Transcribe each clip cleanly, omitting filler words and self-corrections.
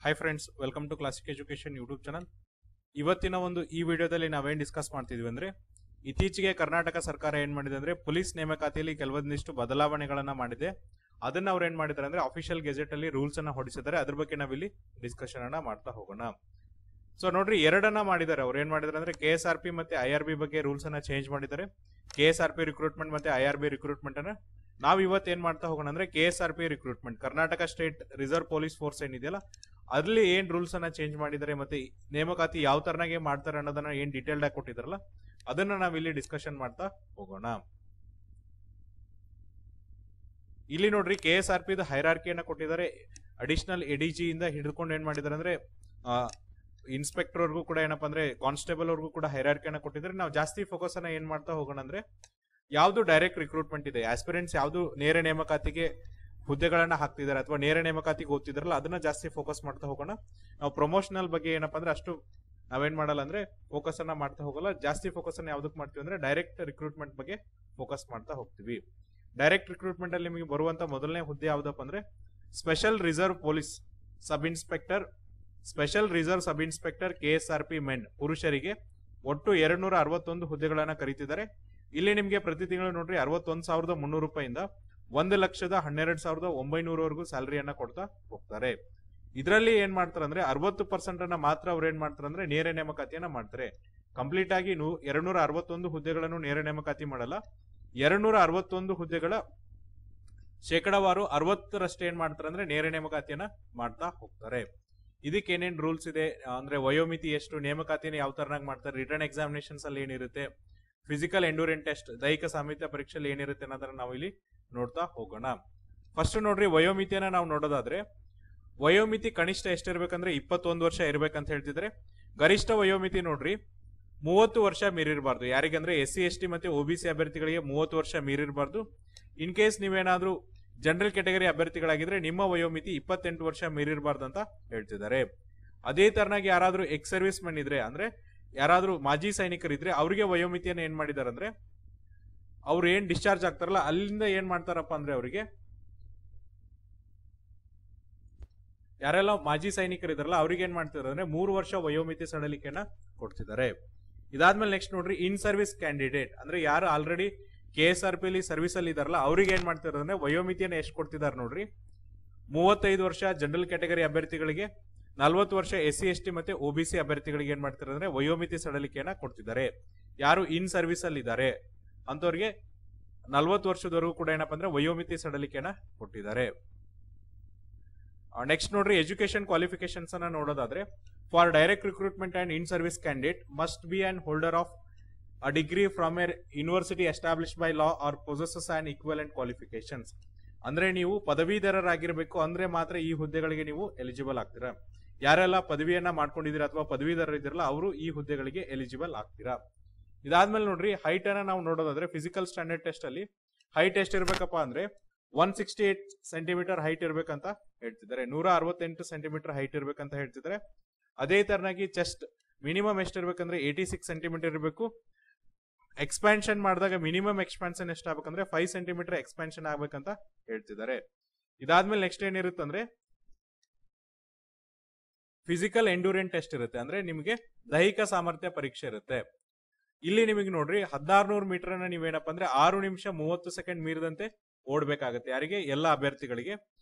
Hi friends, welcome to classic education YouTube channel. ಇವತ್ತಿನ ಈ ವಿಡಿಯೋದಲ್ಲಿ ನಾವೇನು ಡಿಸ್ಕಸ್ ಮಾಡ್ತಿದ್ವಿ ಅಂದ್ರೆ, ಇತ್ತೀಚೆಗೆ ಕರ್ನಾಟಕ ಸರ್ಕಾರ ಏನ್ ಮಾಡಿದೆ ಅಂದ್ರೆ ಪೊಲೀಸ್ ನೇಮಕಾತಿಯಲ್ಲಿ ಕೆಲವೊಂದಿಷ್ಟು ಬದಲಾವಣೆಗಳನ್ನ ಮಾಡಿದೆ. ಅದನ್ನ ಅವ್ರು ಏನ್ ಮಾಡಿದ್ದಾರೆ ಅಂದ್ರೆ ಅಫಿಷಿಯಲ್ ಗೆಜೆಟ್ ಅಲ್ಲಿ ರೂಲ್ಸ್ ಅನ್ನ ಹೊಡಿಸಿದ್ದಾರೆ. ಅದ್ರ ಬಗ್ಗೆ ನಾವಿಲ್ಲಿ ಡಿಸ್ಕಷನ್ ಅನ್ನ ಮಾಡ್ತಾ ಹೋಗೋಣ. ಸೊ ನೋಡ್ರಿ, ಎರಡನ್ನ ಮಾಡಿದ್ದಾರೆ. ಅವ್ರು ಏನ್ ಮಾಡಿದ್ದಾರೆ ಅಂದ್ರೆ KSRP ಮತ್ತೆ IRB ಬಗ್ಗೆ ರೂಲ್ಸ್ ಅನ್ನ ಚೇಂಜ್ ಮಾಡಿದ್ದಾರೆ. KSRP ರಿಕ್ರೂಟ್ಮೆಂಟ್ ಮತ್ತೆ IRB ರಿಕ್ರೂಟ್ಮೆಂಟ್ ಅನ್ನ ನಾವ್ ಇವತ್ತು ಏನ್ ಮಾಡ್ತಾ ಹೋಗೋಣ ಅಂದ್ರೆ KSRP recruitment, Karnataka state reserve police force ಏನಿದೆಯಲ್ಲ ಅಲ್ಲಿ ಏನ್ ರೂಲ್ಸ್ ಅನ್ನ ಚೇಂಜ್ ಮಾಡಿದ್ದಾರೆ ಮತ್ತೆ ನೇಮಕಾತಿ ಯಾವ ತರನಾಗೆ ಮಾಡ್ತಾರೆ ಅನ್ನೋದನ್ನ ಏನ್ ಡೀಟೇಲ್ಡ್ ಆಗಿ ಕೊಟ್ಟಿದಾರಲ್ಲ ಅದನ್ನ ನಾವ್ ಇಲ್ಲಿ ಡಿಸ್ಕಷನ್ ಮಾಡ್ತಾ ಹೋಗೋಣ. ಇಲ್ಲಿ ನೋಡ್ರಿ, KSRP ಹೈರಾರ್ಕಿಯನ್ನ ಕೊಟ್ಟಿದ್ದಾರೆ. ಅಡಿಷನಲ್ ADG ಇಂದ ಹಿಡ್ಕೊಂಡು ಏನ್ ಮಾಡಿದಾರೆ ಅಂದ್ರೆ ಇನ್ಸ್ಪೆಕ್ಟರ್ ವರ್ಗೂ ಕೂಡ ಏನಪ್ಪಾ ಅಂದ್ರೆ ಕಾನ್ಸ್ಟೇಬಲ್ ವರ್ಗೂ ಕೂಡ ಹೈರಾರ್ಕಿಯನ್ನ ಕೊಟ್ಟಿದ್ದಾರೆ. ನಾವು ಜಾಸ್ತಿ ಫೋಕಸ್ ಅನ್ನ ಏನ್ ಮಾಡ್ತಾ ಹೋಗೋಣ ಅಂದ್ರೆ ಯಾವ್ದು ಡೈರೆಕ್ಟ್ ರಿಕ್ರೂಟ್ಮೆಂಟ್ ಇದೆ, ಆಸ್ಪಿರೆಂಟ್ಸ್ ಯಾವ್ದು ನೇರ ನೇಮಕಾತಿಗೆ ಹುದ್ದೆಗಳನ್ನ ಹಾಕ್ತಿದ್ದಾರೆ ಅಥವಾ ನೇರ ನೇಮಕಾತಿಗೆ ಓದ್ತಿದಾರಲ್ಲ ಅದನ್ನ ಜಾಸ್ತಿ ಫೋಕಸ್ ಮಾಡ್ತಾ ಹೋಗೋಣ. ನಾವು ಪ್ರಮೋಷನಲ್ ಬಗ್ಗೆ ಏನಪ್ಪಾ ಅಂದ್ರೆ ಅಷ್ಟು ನಾವೇನ್ ಮಾಡಲ್ಲ ಅಂದ್ರೆ ಫೋಕಸ್ ಅನ್ನ ಮಾಡ್ತಾ ಹೋಗಲ್ಲ. ಜಾಸ್ತಿ ಫೋಕಸ್ ಅನ್ನ ಯಾವ್ದಕ್ ಮಾಡ್ತೀವಿ ಅಂದ್ರೆ ಡೈರೆಕ್ಟ್ ರಿಕ್ರೂಟ್ಮೆಂಟ್ ಬಗ್ಗೆ ಫೋಕಸ್ ಮಾಡ್ತಾ ಹೋಗ್ತೀವಿ. ಡೈರೆಕ್ಟ್ ರಿಕ್ರೂಟ್ಮೆಂಟ್ ಅಲ್ಲಿ ನಿಮಗೆ ಬರುವಂತ ಮೊದಲನೇ ಹುದ್ದೆ ಯಾವ್ದಪ್ಪ ಅಂದ್ರೆ special reserve police sub inspector, special reserve sub inspector KSRP men ಪುರುಷರಿಗೆ ಒಟ್ಟು 261 ಹುದ್ದೆಗಳನ್ನ ಕರೀತಿದ್ದಾರೆ. ಇಲ್ಲಿ ನಿಮ್ಗೆ ಪ್ರತಿ ತಿಂಗಳು ನೋಡ್ರಿ 61,300 ರೂಪಾಯಿಂದ 1,12,900 ವರೆಗೂ ಸ್ಯಾಲರಿಯನ್ನ ಕೊಡ್ತಾ ಹೋಗ್ತಾರೆ. ಇದರಲ್ಲಿ ಏನ್ ಮಾಡ್ತಾರೆ ಅಂದ್ರೆ 60% ಅನ್ನ ಮಾತ್ರ ಅವ್ರು ಏನ್ ಮಾಡ್ತಾರೆ ಅಂದ್ರೆ ನೇರ ನೇಮಕಾತಿಯನ್ನ ಮಾಡ್ತಾರೆ. ಕಂಪ್ಲೀಟ್ ಆಗಿ 261 ಹುದ್ದೆಗಳನ್ನು ನೇರ ನೇಮಕಾತಿ ಮಾಡಲ್ಲ. 261 ಹುದ್ದೆಗಳ ಶೇಕಡಾವಾರು 60ರಷ್ಟು ಏನ್ ಮಾಡ್ತಾರೆ ಅಂದ್ರೆ ನೇರ ನೇಮಕಾತಿಯನ್ನ ಮಾಡ್ತಾ ಹೋಗ್ತಾರೆ. ಇದಕ್ಕೆ ಏನೇನ್ ರೂಲ್ಸ್ ಇದೆ ಅಂದ್ರೆ ವಯೋಮಿತಿ ಎಷ್ಟು, ನೇಮಕಾತಿನ ಯಾವ ತರನಾಗಿ ಮಾಡ್ತಾರೆ, ರಿಟರ್ನ್ ಎಕ್ಸಾಮಿನೇಷನ್ಸ್ ಅಲ್ಲಿ ಏನಿರುತ್ತೆ, ಫಿಸಿಕಲ್ ಎಂಡೂರೆನ್ಸ್ ಟೆಸ್ಟ್ ದೈಹಿಕ ಸಾಮರ್ಥ್ಯ ಪರೀಕ್ಷೆಯಲ್ಲಿ ಏನಿರುತ್ತೆ ಅನ್ನೋದನ್ನ ನಾವು ಇಲ್ಲಿ ನೋಡ್ತಾ ಹೋಗೋಣ. ಫಸ್ಟ್ ನೋಡ್ರಿ, ವಯೋಮಿತಿಯನ್ನ ನಾವು ನೋಡೋದಾದ್ರೆ ವಯೋಮಿತಿ ಕನಿಷ್ಠ ಎಷ್ಟಿರ್ಬೇಕಂದ್ರೆ 21 ವರ್ಷ ಇರ್ಬೇಕಂತ ಹೇಳ್ತಿದ್ರೆ. ಗರಿಷ್ಠ ವಯೋಮಿತಿ ನೋಡ್ರಿ 30 ವರ್ಷ ಮೀರಿರಬಾರ್ದು. ಯಾರಿಗಂದ್ರೆ SC ST ಮತ್ತೆ OBC ಅಭ್ಯರ್ಥಿಗಳಿಗೆ 30 ವರ್ಷ ಮೀರಿರಬಾರ್ದು. ಇನ್ ಕೇಸ್ ನೀವೇನಾದ್ರೂ ಜನರಲ್ ಕ್ಯಾಟಗರಿ ಅಭ್ಯರ್ಥಿಗಳಾಗಿದ್ರೆ ನಿಮ್ಮ ವಯೋಮಿತಿ 28 ವರ್ಷ ಮೀರಿರಬಾರ್ದು ಅಂತ ಹೇಳ್ತಿದ್ದಾರೆ. ಅದೇ ತರನಾಗಿ ಯಾರಾದ್ರೂ ಎಕ್ಸ್ ಸರ್ವಿಸ್ ಮೆನ್ ಇದ್ರೆ ಅಂದ್ರೆ ಯಾರಾದ್ರೂ ಮಾಜಿ ಸೈನಿಕರಿದ್ರೆ ಅವರಿಗೆ ವಯೋಮಿತಿಯನ್ನ ಏನ್ ಮಾಡಿದಾರೆ ಅಂದ್ರೆ ಅವ್ರು ಏನ್ ಡಿಸ್ಚಾರ್ಜ್ ಆಗ್ತಾರಲ್ಲ ಅಲ್ಲಿಂದ ಏನ್ ಮಾಡ್ತಾರಪ್ಪ ಅಂದ್ರೆ ಅವರಿಗೆ ಯಾರೆಲ್ಲ ಮಾಜಿ ಸೈನಿಕರಿದಾರಲ್ಲ ಅವ್ರಿಗೆ ಏನ್ ಮಾಡ್ತಿದಾರೆ ಅಂದ್ರೆ 3 ವರ್ಷ ವಯೋಮಿತಿ ಸಡಲಿಕೆಯನ್ನ ಕೊಡ್ತಿದ್ದಾರೆ. ಇದಾದ್ಮೇಲೆ ನೆಕ್ಸ್ಟ್ ನೋಡ್ರಿ, ಇನ್ ಸರ್ವಿಸ್ ಕ್ಯಾಂಡಿಡೇಟ್ ಅಂದ್ರೆ ಯಾರು ಆಲ್ರೆಡಿ KSRP ಅಲ್ಲಿ ಸರ್ವಿಸ್ ಅಲ್ಲಿ ಇದಾರಲ್ಲ ಅವ್ರಿಗೆ ಏನ್ ಮಾಡ್ತಿದಾರೆ ಅಂದ್ರೆ ವಯೋಮಿತಿಯನ್ನ ಎಷ್ಟು ಕೊಡ್ತಿದ್ದಾರೆ ನೋಡ್ರಿ. 35 ವರ್ಷ ಜನರಲ್ ಕ್ಯಾಟಗರಿ ಅಭ್ಯರ್ಥಿಗಳಿಗೆ, 40 ವರ್ಷ SC ST ಮತ್ತೆ OBC ಅಭ್ಯರ್ಥಿಗಳಿಗೆ ಏನ್ ಮಾಡ್ತಾರೆ ಅಂದ್ರೆ ವಯೋಮಿತಿ ಸಡಲಿಕೆಯನ್ನ ಕೊಡ್ತಿದ್ದಾರೆ. ಯಾರು ಇನ್ ಸರ್ವಿಸ್ ಅಲ್ಲಿ ಇದ್ದಾರೆ ಅಂತವ್ರಿಗೆ 40 ವರ್ಷದವರೆಗೂ ಕೂಡ ಏನಪ್ಪಾ ಅಂದ್ರೆ ವಯೋಮಿತಿ ಸಡಲಿಕೆಯನ್ನ ಕೊಟ್ಟಿದ್ದಾರೆ. ನೆಕ್ಸ್ಟ್ ನೋಡ್ರಿ, ಎಜುಕೇಶನ್ ಕ್ವಾಲಿಫಿಕೇಶನ್ಸ್ ಅನ್ನ ನೋಡೋದಾದ್ರೆ for direct recruitment and in service candidate must be on holder of a degree from a university established by law or possesses an equivalent qualifications. ಅಂದ್ರೆ ನೀವು ಪದವೀಧರರಾಗಿರ್ಬೇಕು ಅಂದ್ರೆ ಮಾತ್ರ ಈ ಹುದ್ದೆಗಳಿಗೆ ನೀವು ಎಲಿಜಿಬಲ್ ಆಗ್ತೀರಾ. ಯಾರೆಲ್ಲ ಪದವಿಯನ್ನ ಮಾಡ್ಕೊಂಡಿದ್ದೀರಾ ಅಥವಾ ಪದವೀಧರ ಇದ್ದೀರಲ್ಲ ಅವರು ಈ ಹುದ್ದೆಗಳಿಗೆ ಎಲಿಜಿಬಲ್ ಆಗ್ತೀರಾ. ಇದಾದ್ಮೇಲೆ ನೋಡ್ರಿ, ಹೈಟ್ ಅನ್ನ ನಾವು ನೋಡೋದಾದ್ರೆ ಫಿಸಿಕಲ್ ಸ್ಟ್ಯಾಂಡರ್ಡ್ ಟೆಸ್ಟ್ ಅಲ್ಲಿ ಹೈಟ್ ಎಷ್ಟು ಇರ್ಬೇಕಪ್ಪ ಅಂದ್ರೆ 168 ಸೆಂಟಿಮೀಟರ್ ಹೈಟ್ ಇರ್ಬೇಕಂತ ಹೇಳ್ತಿದ್ದಾರೆ. 168 ಸೆಂಟಿಮೀಟರ್ ಹೈಟ್ ಇರ್ಬೇಕಂತ ಹೇಳ್ತಿದ್ದಾರೆ. ಅದೇ ತರನಾಗಿ ಚೆಸ್ಟ್ ಮಿನಿಮಮ್ ಎಷ್ಟಿರ್ಬೇಕಂದ್ರೆ 86 ಸೆಂಟಿಮೀಟರ್ ಇರಬೇಕು. ಎಕ್ಸ್ಪಾನ್ಷನ್ ಮಾಡಿದಾಗ ಮಿನಿಮಮ್ ಎಕ್ಸ್ಪಾನ್ಷನ್ ಎಷ್ಟಾಗಬೇಕಂದ್ರೆ 5 ಸೆಂಟಿಮೀಟರ್ ಎಕ್ಸ್ಪಾನ್ಷನ್ ಆಗ್ಬೇಕಂತ ಹೇಳ್ತಿದ್ದಾರೆ. ಇದಾದ್ಮೇಲೆ ನೆಕ್ಸ್ಟ್ ಏನಿರುತ್ತೆ ಅಂದ್ರೆ ಫಿಸಿಕಲ್ ಎಂಡೂರೆನ್ಸ್ ಟೆಸ್ಟ್ ಇರುತ್ತೆ, ಅಂದ್ರೆ ನಿಮಗೆ ದೈಹಿಕ ಸಾಮರ್ಥ್ಯ ಪರೀಕ್ಷೆ ಇರುತ್ತೆ. ಇಲ್ಲಿ ನಿಮಗೆ ನೋಡ್ರಿ 1600 ಮೀಟರ್ ಅನ್ನ ನೀವೇನಪ್ಪ ಅಂದ್ರೆ 6 ನಿಮಿಷ 30 ಸೆಕೆಂಡ್ ಮೀರಿದಂತೆ ಓಡ್ಬೇಕಾಗತ್ತೆ. ಯಾರಿಗೆ? ಎಲ್ಲ ಅಭ್ಯರ್ಥಿಗಳಿಗೆ.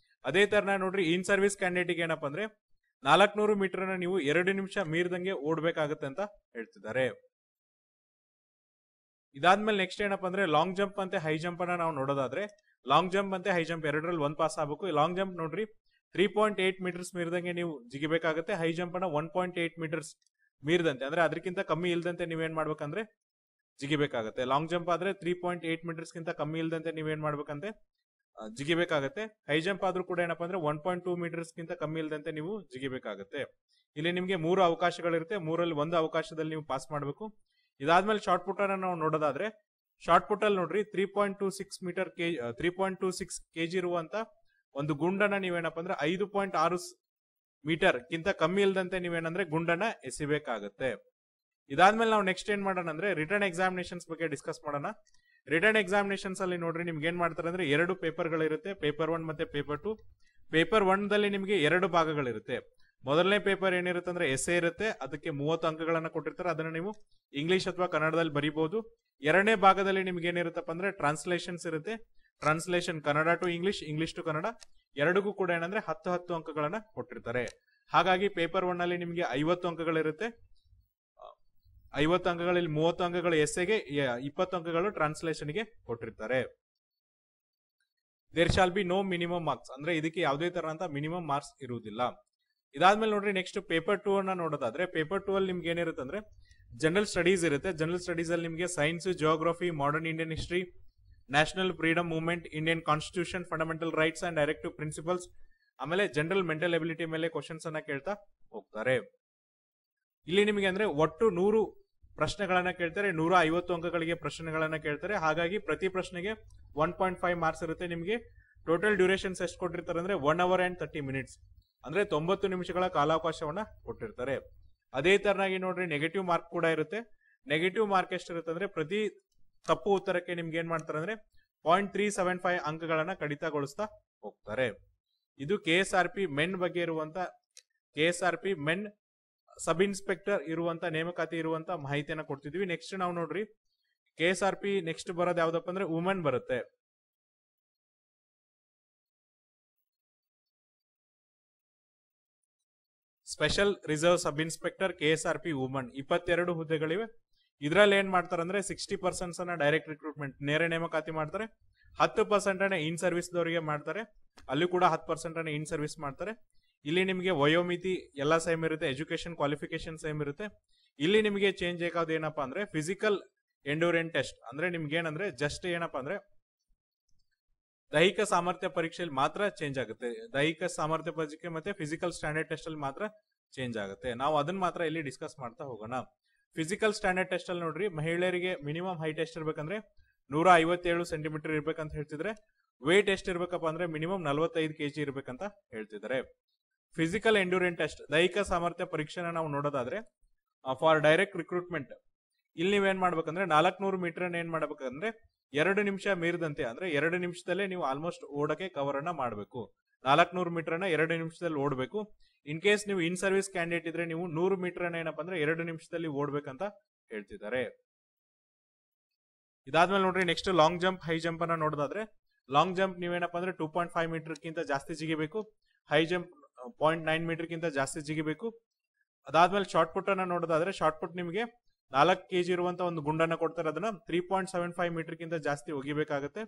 ಅದೇ ತರ ನೋಡ್ರಿ, ಇನ್ ಸರ್ವಿಸ್ ಕ್ಯಾಂಡಿಡೇಟ್ ಏನಪ್ಪಾ ಅಂದ್ರೆ 400 ಮೀಟರ್ ಅನ್ನ ನೀವು 2 ನಿಮಿಷ ಮೀರಿದಂಗೆ ಓಡ್ಬೇಕಾಗತ್ತೆ ಅಂತ ಹೇಳ್ತಿದ್ದಾರೆ. ಇದಾದ್ಮೇಲೆ ನೆಕ್ಸ್ಟ್ ಏನಪ್ಪಾ ಅಂದ್ರೆ ಲಾಂಗ್ ಜಂಪ್ ಮತ್ತೆ ಹೈ ಜಂಪ್ ಅನ್ನ ನಾವು ನೋಡೋದಾದ್ರೆ ಲಾಂಗ್ ಜಂಪ್ ಮತ್ತೆ ಹೈ ಜಂಪ್ ಎರಡರಲ್ಲಿ 1 ಪಾಸ್ ಆಗಬೇಕು. ಲಾಂಗ್ ಜಂಪ್ ನೋಡ್ರಿ 3.8 ಮೀಟರ್ಸ್ ಮೀರಿದಂಗೆ ನೀವು ಜಿಗಿಬೇಕಾಗುತ್ತೆ. ಹೈ ಜಂಪ್ ಅನ್ನ 1.8 ಮೀಟರ್ಸ್ ಮೀರಿದಂತೆ ಅಂದ್ರೆ ಅದಕ್ಕಿಂತ ಕಮ್ಮಿ ಇಲ್ದಂತೆ ನೀವೇನ್ ಮಾಡ್ಬೇಕಂದ್ರೆ ಜಿಗಿಬೇಕಾಗತ್ತೆ. ಲಾಂಗ್ ಜಂಪ್ ಆದ್ರೆ 3.8 ಮೀಟರ್ಸ್ ಗಿಂತ ಕಮ್ಮಿ ಇಲ್ದಂತೆ ನೀವೇನ್ ಮಾಡ್ಬೇಕಂದ್ರೆ ಜಿಗಿಬೇಕಾಗತ್ತೆ. ಹೈ ಜಂಪ್ ಆದ್ರೂ ಕೂಡ ಏನಪ್ಪಾ ಅಂದ್ರೆ 1.2 ಮೀಟರ್ಸ್ ಗಿಂತ ಕಮ್ಮಿ ಇಲ್ದಂತೆ ನೀವು ಜಿಗಿಬೇಕಾಗತ್ತೆ. ಇಲ್ಲಿ ನಿಮ್ಗೆ 3 ಅವಕಾಶಗಳಿರುತ್ತೆ. 3ರಲ್ಲಿ 1 ಅವಕಾಶದಲ್ಲಿ ನೀವು ಪಾಸ್ ಮಾಡಬೇಕು. ಇದಾದ್ಮೇಲೆ ಶಾರ್ಟ್ ಪುಟ್ ಅನ್ನ ನಾವು ನೋಡೋದಾದ್ರೆ ಶಾರ್ಟ್ ಪುಟ್ ಅಲ್ಲಿ ನೋಡ್ರಿ 3.26 ಕೆಜಿ ಇರುವಂತ ಒಂದು ಗುಂಡನ್ನ ನೀವೇನಪ್ಪ ಅಂದ್ರೆ 5.6 ಮೀಟರ್ ಗಿಂತ ಕಮ್ಮಿ ಇಲ್ದಂತೆ ನೀವೇನಂದ್ರೆ ಗುಂಡನ್ನ ಎಸಿಬೇಕಾಗತ್ತೆ. ಇದಾದ್ಮೇಲೆ ನಾವು ನೆಕ್ಸ್ಟ್ ಏನ್ ಮಾಡೋಣ ಅಂದ್ರೆ ರಿಟರ್ನ್ ಎಕ್ಸಾಮಿನೇಷನ್ಸ್ ಬಗ್ಗೆ ಡಿಸ್ಕಸ್ ಮಾಡೋಣ. ರಿಟರ್ನ್ ಎಕ್ಸಾಮಿನೇಷನ್ಸ್ ಅಲ್ಲಿ ನೋಡ್ರಿ ನಿಮ್ಗೆ ಏನ್ ಮಾಡ್ತಾರೆ ಅಂದ್ರೆ 2 ಪೇಪರ್ಗಳಿರುತ್ತೆ, ಪೇಪರ್ 1 ಮತ್ತೆ ಪೇಪರ್ 2. ಪೇಪರ್ 1 ದಲ್ಲಿ ನಿಮಗೆ 2 ಭಾಗಗಳಿರುತ್ತೆ. ಮೊದಲನೇ ಪೇಪರ್ ಏನಿರುತ್ತೆ ಅಂದ್ರೆ ಎಸ್ಸೆ ಇರುತ್ತೆ, ಅದಕ್ಕೆ 30 ಅಂಕಗಳನ್ನ ಕೊಟ್ಟಿರ್ತಾರೆ, ಅದನ್ನ ನೀವು ಇಂಗ್ಲಿಷ್ ಅಥವಾ ಕನ್ನಡದಲ್ಲಿ ಬರೀಬಹುದು. ಎರಡನೇ ಭಾಗದಲ್ಲಿ ನಿಮ್ಗೆ ಏನಿರುತ್ತಪ್ಪ ಅಂದ್ರೆ ಟ್ರಾನ್ಸ್ಲೇಷನ್ಸ್ ಇರುತ್ತೆ, translation Kannada to English, English to Kannada, ಎರಡಿಗೂ ಕೂಡ ಏನಂದ್ರೆ 10 ಅಂಕಗಳನ್ನ ಕೊಟ್ಟಿರ್ತಾರೆ. ಹಾಗಾಗಿ ಪೇಪರ್ 1 ಅಲ್ಲಿ ನಿಮ್ಗೆ 50 ಅಂಕಗಳಿರುತ್ತೆ. 50 ಅಂಕಗಳಲ್ಲಿ 30 ಅಂಕಗಳು ಎಸ್ಸೆಗೆ, 20 ಅಂಕಗಳು ಟ್ರಾನ್ಸ್ಲೇಷನ್ಗೆ ಕೊಟ್ಟಿರ್ತಾರೆ. There shall be no minimum marks, ಅಂದ್ರೆ ಇದಕ್ಕೆ ಯಾವುದೇ ತರ ಅಂತ ಮಿನಿಮಮ್ ಮಾರ್ಕ್ಸ್ ಇರುವುದಿಲ್ಲ. ಇದಾದ್ಮೇಲೆ ನೋಡ್ರಿ ನೆಕ್ಸ್ಟ್ ಪೇಪರ್ 2 ಅನ್ನ ನೋಡೋದಾದ್ರೆ, ಪೇಪರ್ 2 ಅಲ್ಲಿ ನಿಮ್ಗೆ ಏನಿರುತ್ತೆ ಅಂದ್ರೆ ಜನರಲ್ ಸ್ಟಡೀಸ್ ಇರುತ್ತೆ. ಜನರಲ್ ಸ್ಟಡೀಸ್ ಅಲ್ಲಿ ನಿಮ್ಗೆ science, geography, modern Indian history, national freedom movement, Indian constitution, fundamental rights and directive principles, ಆಮೇಲೆ ಜನರಲ್ ಮೆಂಟಲ್ ಎಬಿಲಿಟಿ ಮೇಲೆ ಕ್ವಶನ್ಸ್ ಅನ್ನ ಕೇಳ್ತಾ ಹೋಗ್ತಾರೆ. ಇಲ್ಲಿ ನಿಮಗೆ ಅಂದ್ರೆ ಒಟ್ಟು 100 ಪ್ರಶ್ನೆಗಳನ್ನ ಕೇಳ್ತಾರೆ, 150 ಅಂಕಗಳಿಗೆ ಪ್ರಶ್ನೆಗಳನ್ನ ಕೇಳ್ತಾರೆ. ಹಾಗಾಗಿ ಪ್ರತಿ ಪ್ರಶ್ನೆಗೆ 1.5 ಮಾರ್ಕ್ಸ್ ಇರುತ್ತೆ. ನಿಮಗೆ ಟೋಟಲ್ ಡ್ಯೂರೇಷನ್ಸ್ ಎಷ್ಟು ಕೊಟ್ಟಿರ್ತಾರೆ ಅಂದ್ರೆ 1 hour and 30 minutes, ಅಂದ್ರೆ 90 ನಿಮಿಷಗಳ ಕಾಲಾವಕಾಶವನ್ನ ಕೊಟ್ಟಿರ್ತಾರೆ. ಅದೇ ತರನಾಗಿ ನೋಡ್ರಿ ನೆಗೆಟಿವ್ ಮಾರ್ಕ್ ಕೂಡ ಇರುತ್ತೆ. ನೆಗೆಟಿವ್ ಮಾರ್ಕ್ ಎಷ್ಟಿರುತ್ತೆ ಅಂದ್ರೆ ಪ್ರತಿ ತಪ್ಪು ಉತ್ತರಕ್ಕೆ ನಿಮ್ಗೆ ಏನ್ ಮಾಡ್ತಾರೆ ಅಂದ್ರೆ 0.375 ಅಂಕಗಳನ್ನ ಕಡಿತಗೊಳಿಸ್ತಾ ಹೋಗ್ತಾರೆ. ಇದು KSRP ಮೆನ್ ಬಗ್ಗೆ ಇರುವಂತ, KSRP ಮೆನ್ ಸಬ್ ಇನ್ಸ್ಪೆಕ್ಟರ್ ಇರುವಂತ ನೇಮಕಾತಿ ಇರುವಂತ ಮಾಹಿತಿಯನ್ನ ಕೊಡ್ತಿದ್ವಿ. ನೆಕ್ಸ್ಟ್ ನಾವು ನೋಡ್ರಿ KSRP ನೆಕ್ಸ್ಟ್ ಬರೋದು ಯಾವ್ದಪ್ಪ ಅಂದ್ರೆ ವುಮೆನ್ ಬರುತ್ತೆ. Special reserve sub inspector KSRP woman 22 ಹುದ್ದೆಗಳಿವೆ. ಇದ್ರಲ್ಲಿ ಏನ್ ಮಾಡ್ತಾರೆ ಅಂದ್ರೆ 60% ಅನ್ನ ಡೈರೆಕ್ಟ್ ರಿಕ್ರೂಟ್ಮೆಂಟ್ ನೇರ ನೇಮಕಾತಿ ಮಾಡ್ತಾರೆ, 10% ಅನ್ನ ಇನ್ ಸರ್ವಿಸ್ ದವರಿಗೆ ಮಾಡ್ತಾರೆ, ಅಲ್ಲಿ ಕೂಡ 10% ಅನ್ನ ಇನ್ ಸರ್ವಿಸ್ ಮಾಡ್ತಾರೆ. ಇಲ್ಲಿ ನಿಮಗೆ ವಯೋಮಿತಿ ಎಲ್ಲ ಸೇಮ್ ಇರುತ್ತೆ, ಎಜುಕೇಶನ್ ಕ್ವಾಲಿಫಿಕೇಶನ್ ಸೇಮ್ ಇರುತ್ತೆ. ಇಲ್ಲಿ ನಿಮಗೆ ಚೇಂಜ್ ಆಗೋದು ಏನಪ್ಪಾ ಅಂದ್ರೆ ಫಿಸಿಕಲ್ ಎಂಡೂರೆನ್ಸ್ ಟೆಸ್ಟ್, ಅಂದ್ರೆ ನಿಮ್ಗೆ ಏನಂದ್ರೆ ಜಸ್ಟ್ ಏನಪ್ಪಾ ಅಂದ್ರೆ ದೈಹಿಕ ಸಾಮರ್ಥ್ಯ ಪರೀಕ್ಷೆಯಲ್ಲಿ ಮಾತ್ರ ಚೇಂಜ್ ಆಗುತ್ತೆ. ದೈಹಿಕ ಸಾಮರ್ಥ್ಯ ಪರೀಕ್ಷೆ ಮತ್ತೆ ಫಿಸಿಕಲ್ ಸ್ಟ್ಯಾಂಡರ್ಡ್ ಟೆಸ್ಟ್ ಅಲ್ಲಿ ಮಾತ್ರ ಚೇಂಜ್ ಆಗುತ್ತೆ. ನಾವು ಅದನ್ನ ಮಾತ್ರ ಇಲ್ಲಿ ಡಿಸ್ಕಸ್ ಮಾಡ್ತಾ ಹೋಗೋಣ. ಫಿಸಿಕಲ್ ಸ್ಟ್ಯಾಂಡರ್ಡ್ ಟೆಸ್ಟ್ ಅಲ್ಲಿ ನೋಡ್ರಿ ಮಹಿಳೆಯರಿಗೆ ಮಿನಿಮಮ್ ಹೈಟ್ ಎಷ್ಟು ಇರ್ಬೇಕಂದ್ರೆ 157 ಸೆಂಟಿಮೀಟರ್ ಇರ್ಬೇಕಂತ ಹೇಳ್ತಿದ್ರೆ, ವೇಟ್ ಎಷ್ಟು ಇರ್ಬೇಕಪ್ಪ ಅಂದ್ರೆ ಮಿನಿಮಮ್ 45 kg ಇರ್ಬೇಕಂತ ಹೇಳ್ತಿದ್ದಾರೆ. ಫಿಸಿಕಲ್ ಎಂಡ್ಯೂರೆನ್ಸ್ ಟೆಸ್ಟ್ ದೈಹಿಕ ಸಾಮರ್ಥ್ಯ ಪರೀಕ್ಷೆನ ನಾವು ನೋಡೋದಾದ್ರೆ ಫಾರ್ ಡೈರೆಕ್ಟ್ ರಿಕ್ರೂಟ್ಮೆಂಟ್ ಇಲ್ಲಿ ನೀವೇನ್ ಮಾಡ್ಬೇಕಂದ್ರೆ 400 ಮೀಟರ್ ಏನ್ ಮಾಡ್ಬೇಕಂದ್ರೆ 2 ನಿಮಿಷ ಮೀರಿದಂತೆ, ಅಂದ್ರೆ 2 ನಿಮಿಷದಲ್ಲೇ ನೀವು ಆಲ್ಮೋಸ್ಟ್ ಓಡಕ್ಕೆ ಕವರ್ ಅನ್ನ ಮಾಡಬೇಕು. 400 ಮೀಟರ್ ಅನ್ನ 2 ನಿಮಿಷದಲ್ಲಿ ಓಡಬೇಕು. ಇನ್ ಕೇಸ್ ನೀವು ಇನ್ ಸರ್ವಿಸ್ ಕ್ಯಾಂಡಿಡೇಟ್ ಇದ್ರೆ ನೀವು 100 ಮೀಟರ್ ಅನ್ನ ಏನಪ್ಪಾ ಅಂದ್ರೆ 2 ನಿಮಿಷದಲ್ಲಿ ಓಡ್ಬೇಕಂತ ಹೇಳ್ತಿದ್ದಾರೆ. ಇದಾದ್ಮೇಲೆ ನೋಡ್ರಿ next long jump, high jump ಅನ್ನ ನೋಡೋದಾದ್ರೆ ಲಾಂಗ್ ಜಂಪ್ ನೀವೇನಪ್ಪ ಅಂದ್ರೆ 2.5 ಮೀಟರ್ ಗಿಂತ ಜಾಸ್ತಿ ಜಿಗಿಬೇಕು, ಹೈ ಜಂಪ್ 0.9 ಮೀಟರ್ ಗಿಂತ ಜಾಸ್ತಿ ಜಿಗಿಬೇಕು. ಅದಾದ್ಮೇಲೆ ಶಾರ್ಟ್ ಪುಟ್ ಅನ್ನ ನೋಡೋದಾದ್ರೆ ಶಾರ್ಟ್ ಪುಟ್ ನಿಮಗೆ 4 kg ಇರುವಂತ ಒಂದು ಗುಂಡನ್ನ ಕೊಡ್ತಾರೆ, ಅದನ್ನ 3.75 ಮೀಟರ್ ಗಿಂತ ಜಾಸ್ತಿ ಒಗಿಬೇಕಾಗತ್ತೆ.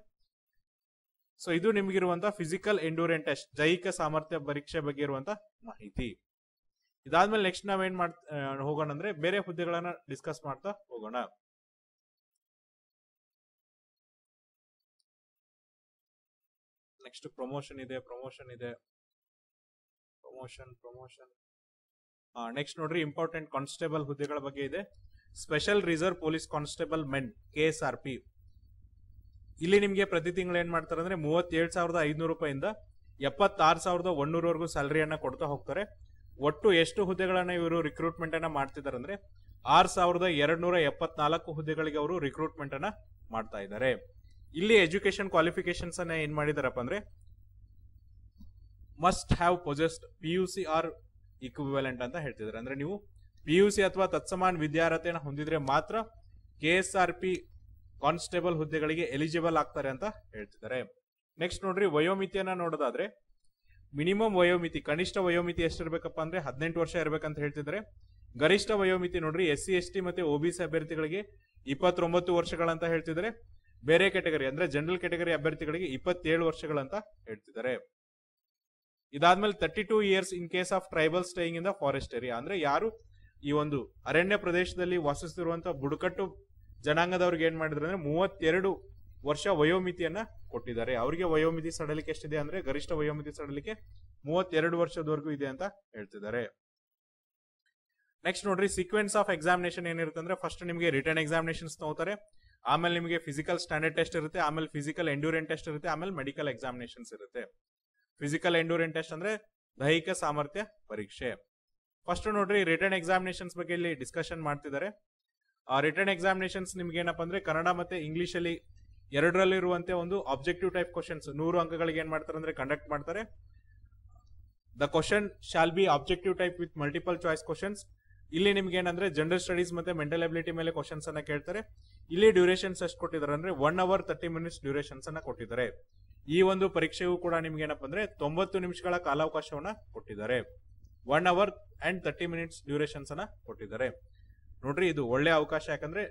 ಸೊ ಇದು ನಿಮ್ಗಿರುವಂತ ಫಿಸಿಕಲ್ ಎಂಡ್ಯೂರೆನ್ಸ್ ಟೆಸ್ಟ್ ದೈಹಿಕ ಸಾಮರ್ಥ್ಯ ಪರೀಕ್ಷೆ ಬಗ್ಗೆ ಇರುವಂತ ಮಾಹಿತಿ. ಇದಾದ್ಮೇಲೆ ನೆಕ್ಸ್ಟ್ ನಾವೇನ್ ಹೋಗೋಣ ಅಂದ್ರೆ ಬೇರೆ ಹುದ್ದೆಗಳನ್ನ ಡಿಸ್ಕಸ್ ಮಾಡ್ತಾ ಹೋಗೋಣ. ನೆಕ್ಸ್ಟ್ ಪ್ರಮೋಷನ್ ಇದೆ. ನೆಕ್ಸ್ಟ್ ನೋಡ್ರಿ ಇಂಪಾರ್ಟೆಂಟ್ ಕಾನ್ಸ್ಟೇಬಲ್ ಹುದ್ದೆಗಳ ಬಗ್ಗೆ ಇದೆ. Special reserve police constable men KSRP ಇಲ್ಲಿ ನಿಮ್ಗೆ ಪ್ರತಿ ತಿಂಗಳು ಏನ್ ಮಾಡ್ತಾರೆ ಅಂದ್ರೆ 37,500 ರೂಪಾಯಿಂದ 76,100 ವರೆಗೂ ಸ್ಯಾಲರಿಯನ್ನ ಕೊಡ್ತಾ ಹೋಗ್ತಾರೆ. ಒಟ್ಟು ಎಷ್ಟು ಹುದ್ದೆಗಳನ್ನ ಇವರು ರಿಕ್ರೂಟ್ಮೆಂಟ್ ಅನ್ನ ಮಾಡ್ತಿದ್ದಾರೆ ಅಂದ್ರೆ 6,274 ಹುದ್ದೆಗಳಿಗೆ ಅವರು ರಿಕ್ರೂಟ್ಮೆಂಟ್ ಅನ್ನ ಮಾಡ್ತಾ ಇದ್ದಾರೆ. ಇಲ್ಲಿ ಎಜುಕೇಶನ್ ಕ್ವಾಲಿಫಿಕೇಶನ್ಸ್ ಅನ್ನ ಏನ್ ಮಾಡಿದಾರಪ್ಪ ಅಂದ್ರೆ must have possessed PUC R equivalent ಅಂತ ಹೇಳ್ತಿದ್ದಾರೆ. ಅಂದ್ರೆ ನೀವು PUC ಅಥವಾ ತತ್ಸಮಾನ ವಿದ್ಯಾರ್ಹತೆಯನ್ನು ಹೊಂದಿದ್ರೆ ಮಾತ್ರ KSRP ಕಾನ್ಸ್ಟೇಬಲ್ ಹುದ್ದೆಗಳಿಗೆ ಎಲಿಜಿಬಲ್ ಆಗ್ತಾರೆ ಅಂತ ಹೇಳ್ತಿದ್ದಾರೆ. ನೆಕ್ಸ್ಟ್ ನೋಡ್ರಿ ವಯೋಮಿತಿಯನ್ನ ನೋಡೋದಾದ್ರೆ ಮಿನಿಮಮ್ ವಯೋಮಿತಿ, ಕನಿಷ್ಠ ವಯೋಮಿತಿ ಎಷ್ಟಿರ್ಬೇಕಪ್ಪ ಅಂದ್ರೆ 18 ವರ್ಷ ಇರ್ಬೇಕಂತ ಹೇಳ್ತಿದ್ದಾರೆ. ಗರಿಷ್ಠ ವಯೋಮಿತಿ ನೋಡ್ರಿ SC ST ಮತ್ತೆ OBC ಅಭ್ಯರ್ಥಿಗಳಿಗೆ 29 ವರ್ಷಗಳಂತ ಹೇಳ್ತಿದ್ದಾರೆ. ಬೇರೆ ಕೆಟಗರಿ ಅಂದ್ರೆ ಜನರಲ್ ಕೆಟಗರಿ ಅಭ್ಯರ್ಥಿಗಳಿಗೆ 27 ವರ್ಷಗಳಂತ ಹೇಳ್ತಿದ್ದಾರೆ. ಇದಾದ್ಮೇಲೆ 32 years in case of tribal staying in the forest area, ಅಂದ್ರೆ ಯಾರು ಈ ಒಂದು ಅರಣ್ಯ ಪ್ರದೇಶದಲ್ಲಿ ವಾಸಿಸುತ್ತಿರುವಂತಹ ಬುಡಕಟ್ಟು ಜನಾಂಗದವ್ರಿಗೆ ಏನ್ ಮಾಡಿದ್ರೆ ಅಂದ್ರೆ 32 ವರ್ಷ ವಯೋಮಿತಿಯನ್ನ ಕೊಟ್ಟಿದ್ದಾರೆ. ಅವರಿಗೆ ವಯೋಮಿತಿ ಸಡಲಿಕೆ ಎಷ್ಟಿದೆ ಅಂದ್ರೆ ಗರಿಷ್ಠ ವಯೋಮಿತಿ ಸಡಲಿಕೆ 32 ವರ್ಷದವರೆಗೂ ಇದೆ ಅಂತ ಹೇಳ್ತಿದ್ದಾರೆ. ನೆಕ್ಸ್ಟ್ ನೋಡ್ರಿ ಸೀಕ್ವೆನ್ಸ್ ಆಫ್ ಎಕ್ಸಾಮಿನೇಷನ್ ಏನಿರುತ್ತೆ ಅಂದ್ರೆ ಫಸ್ಟ್ ನಿಮಗೆ ರಿಟರ್ನ್ ಎಕ್ಸಾಮಿನೇಷನ್ಸ್ ತಗೋತಾರೆ, ಆಮೇಲೆ ನಿಮಗೆ ಫಿಸಿಕಲ್ ಸ್ಟ್ಯಾಂಡರ್ಡ್ ಟೆಸ್ಟ್ ಇರುತ್ತೆ, ಆಮೇಲೆ ಫಿಸಿಕಲ್ ಎಂಡ್ಯೂರೆನ್ಸ್ ಟೆಸ್ಟ್ ಇರುತ್ತೆ, ಆಮೇಲೆ ಮೆಡಿಕಲ್ ಎಕ್ಸಾಮಿನೇಷನ್ಸ್ ಇರುತ್ತೆ. ಫಿಸಿಕಲ್ ಎಂಡ್ಯೂರೆನ್ಸ್ ಟೆಸ್ಟ್ ಅಂದ್ರೆ ದೈಹಿಕ ಸಾಮರ್ಥ್ಯ ಪರೀಕ್ಷೆ. ಫಸ್ಟ್ ನೋಡ್ರಿ ರಿಟರ್ನ್ ಎಕ್ಸಾಮಿನೇಷನ್ಸ್ ಬಗ್ಗೆ ಇಲ್ಲಿ ಡಿಸ್ಕಷನ್ ಮಾಡ್ತಿದ್ದಾರೆ. ರಿಟರ್ನ್ ಎಕ್ಸಾಮಿನೇಷನ್ಸ್ ನಿಮ್ಗೆ ಏನಪ್ಪಾ ಅಂದ್ರೆ ಕನ್ನಡ ಮತ್ತೆ ಇಂಗ್ಲಿಷ್ ಅಲ್ಲಿ ಎರಡರಲ್ಲಿರುವಂತೆ ಒಂದು ಆಬ್ಜೆಕ್ಟಿವ್ ಟೈಪ್ ಕ್ವಶನ್ಸ್ 100 ಅಂಕಗಳಿಗೆ ಏನ್ ಮಾಡ್ತಾರೆ ಅಂದ್ರೆ ಕಂಡಕ್ಟ್ ಮಾಡ್ತಾರೆ. The question shall be objective type with multiple choice questions. ಇಲ್ಲಿ ನಿಮ್ಗೆ ಏನಂದ್ರೆ ಜನರಲ್ ಸ್ಟಡೀಸ್ ಮತ್ತೆ ಮೆಂಟಲ್ ಅಬಿಲಿಟಿ ಮೇಲೆ ಕ್ವಶನ್ಸ್ ಅನ್ನ ಕೇಳ್ತಾರೆ. ಇಲ್ಲಿ ಡ್ಯೂರೇಷನ್ಸ್ ಎಷ್ಟು ಕೊಟ್ಟಿದ್ದಾರೆ ಅಂದ್ರೆ 1 hour 30 minutes ಡ್ಯೂರೇಷನ್ಸ್ ಅನ್ನ ಕೊಟ್ಟಿದ್ದಾರೆ. ಈ ಒಂದು ಪರೀಕ್ಷೆಯು ಕೂಡ ನಿಮ್ಗೆ ಏನಪ್ಪಾ ಅಂದ್ರೆ 90 ನಿಮಿಷಗಳ ಕಾಲಾವಕಾಶವನ್ನ ಕೊಟ್ಟಿದ್ದಾರೆ. 1 hour and 30 minutes ಡ್ಯೂರೇಷನ್ಸ್ ಅನ್ನ ಕೊಟ್ಟಿದ್ದಾರೆ. ನೋಡ್ರಿ, ಇದು ಒಳ್ಳೆ ಅವಕಾಶ, ಯಾಕಂದ್ರೆ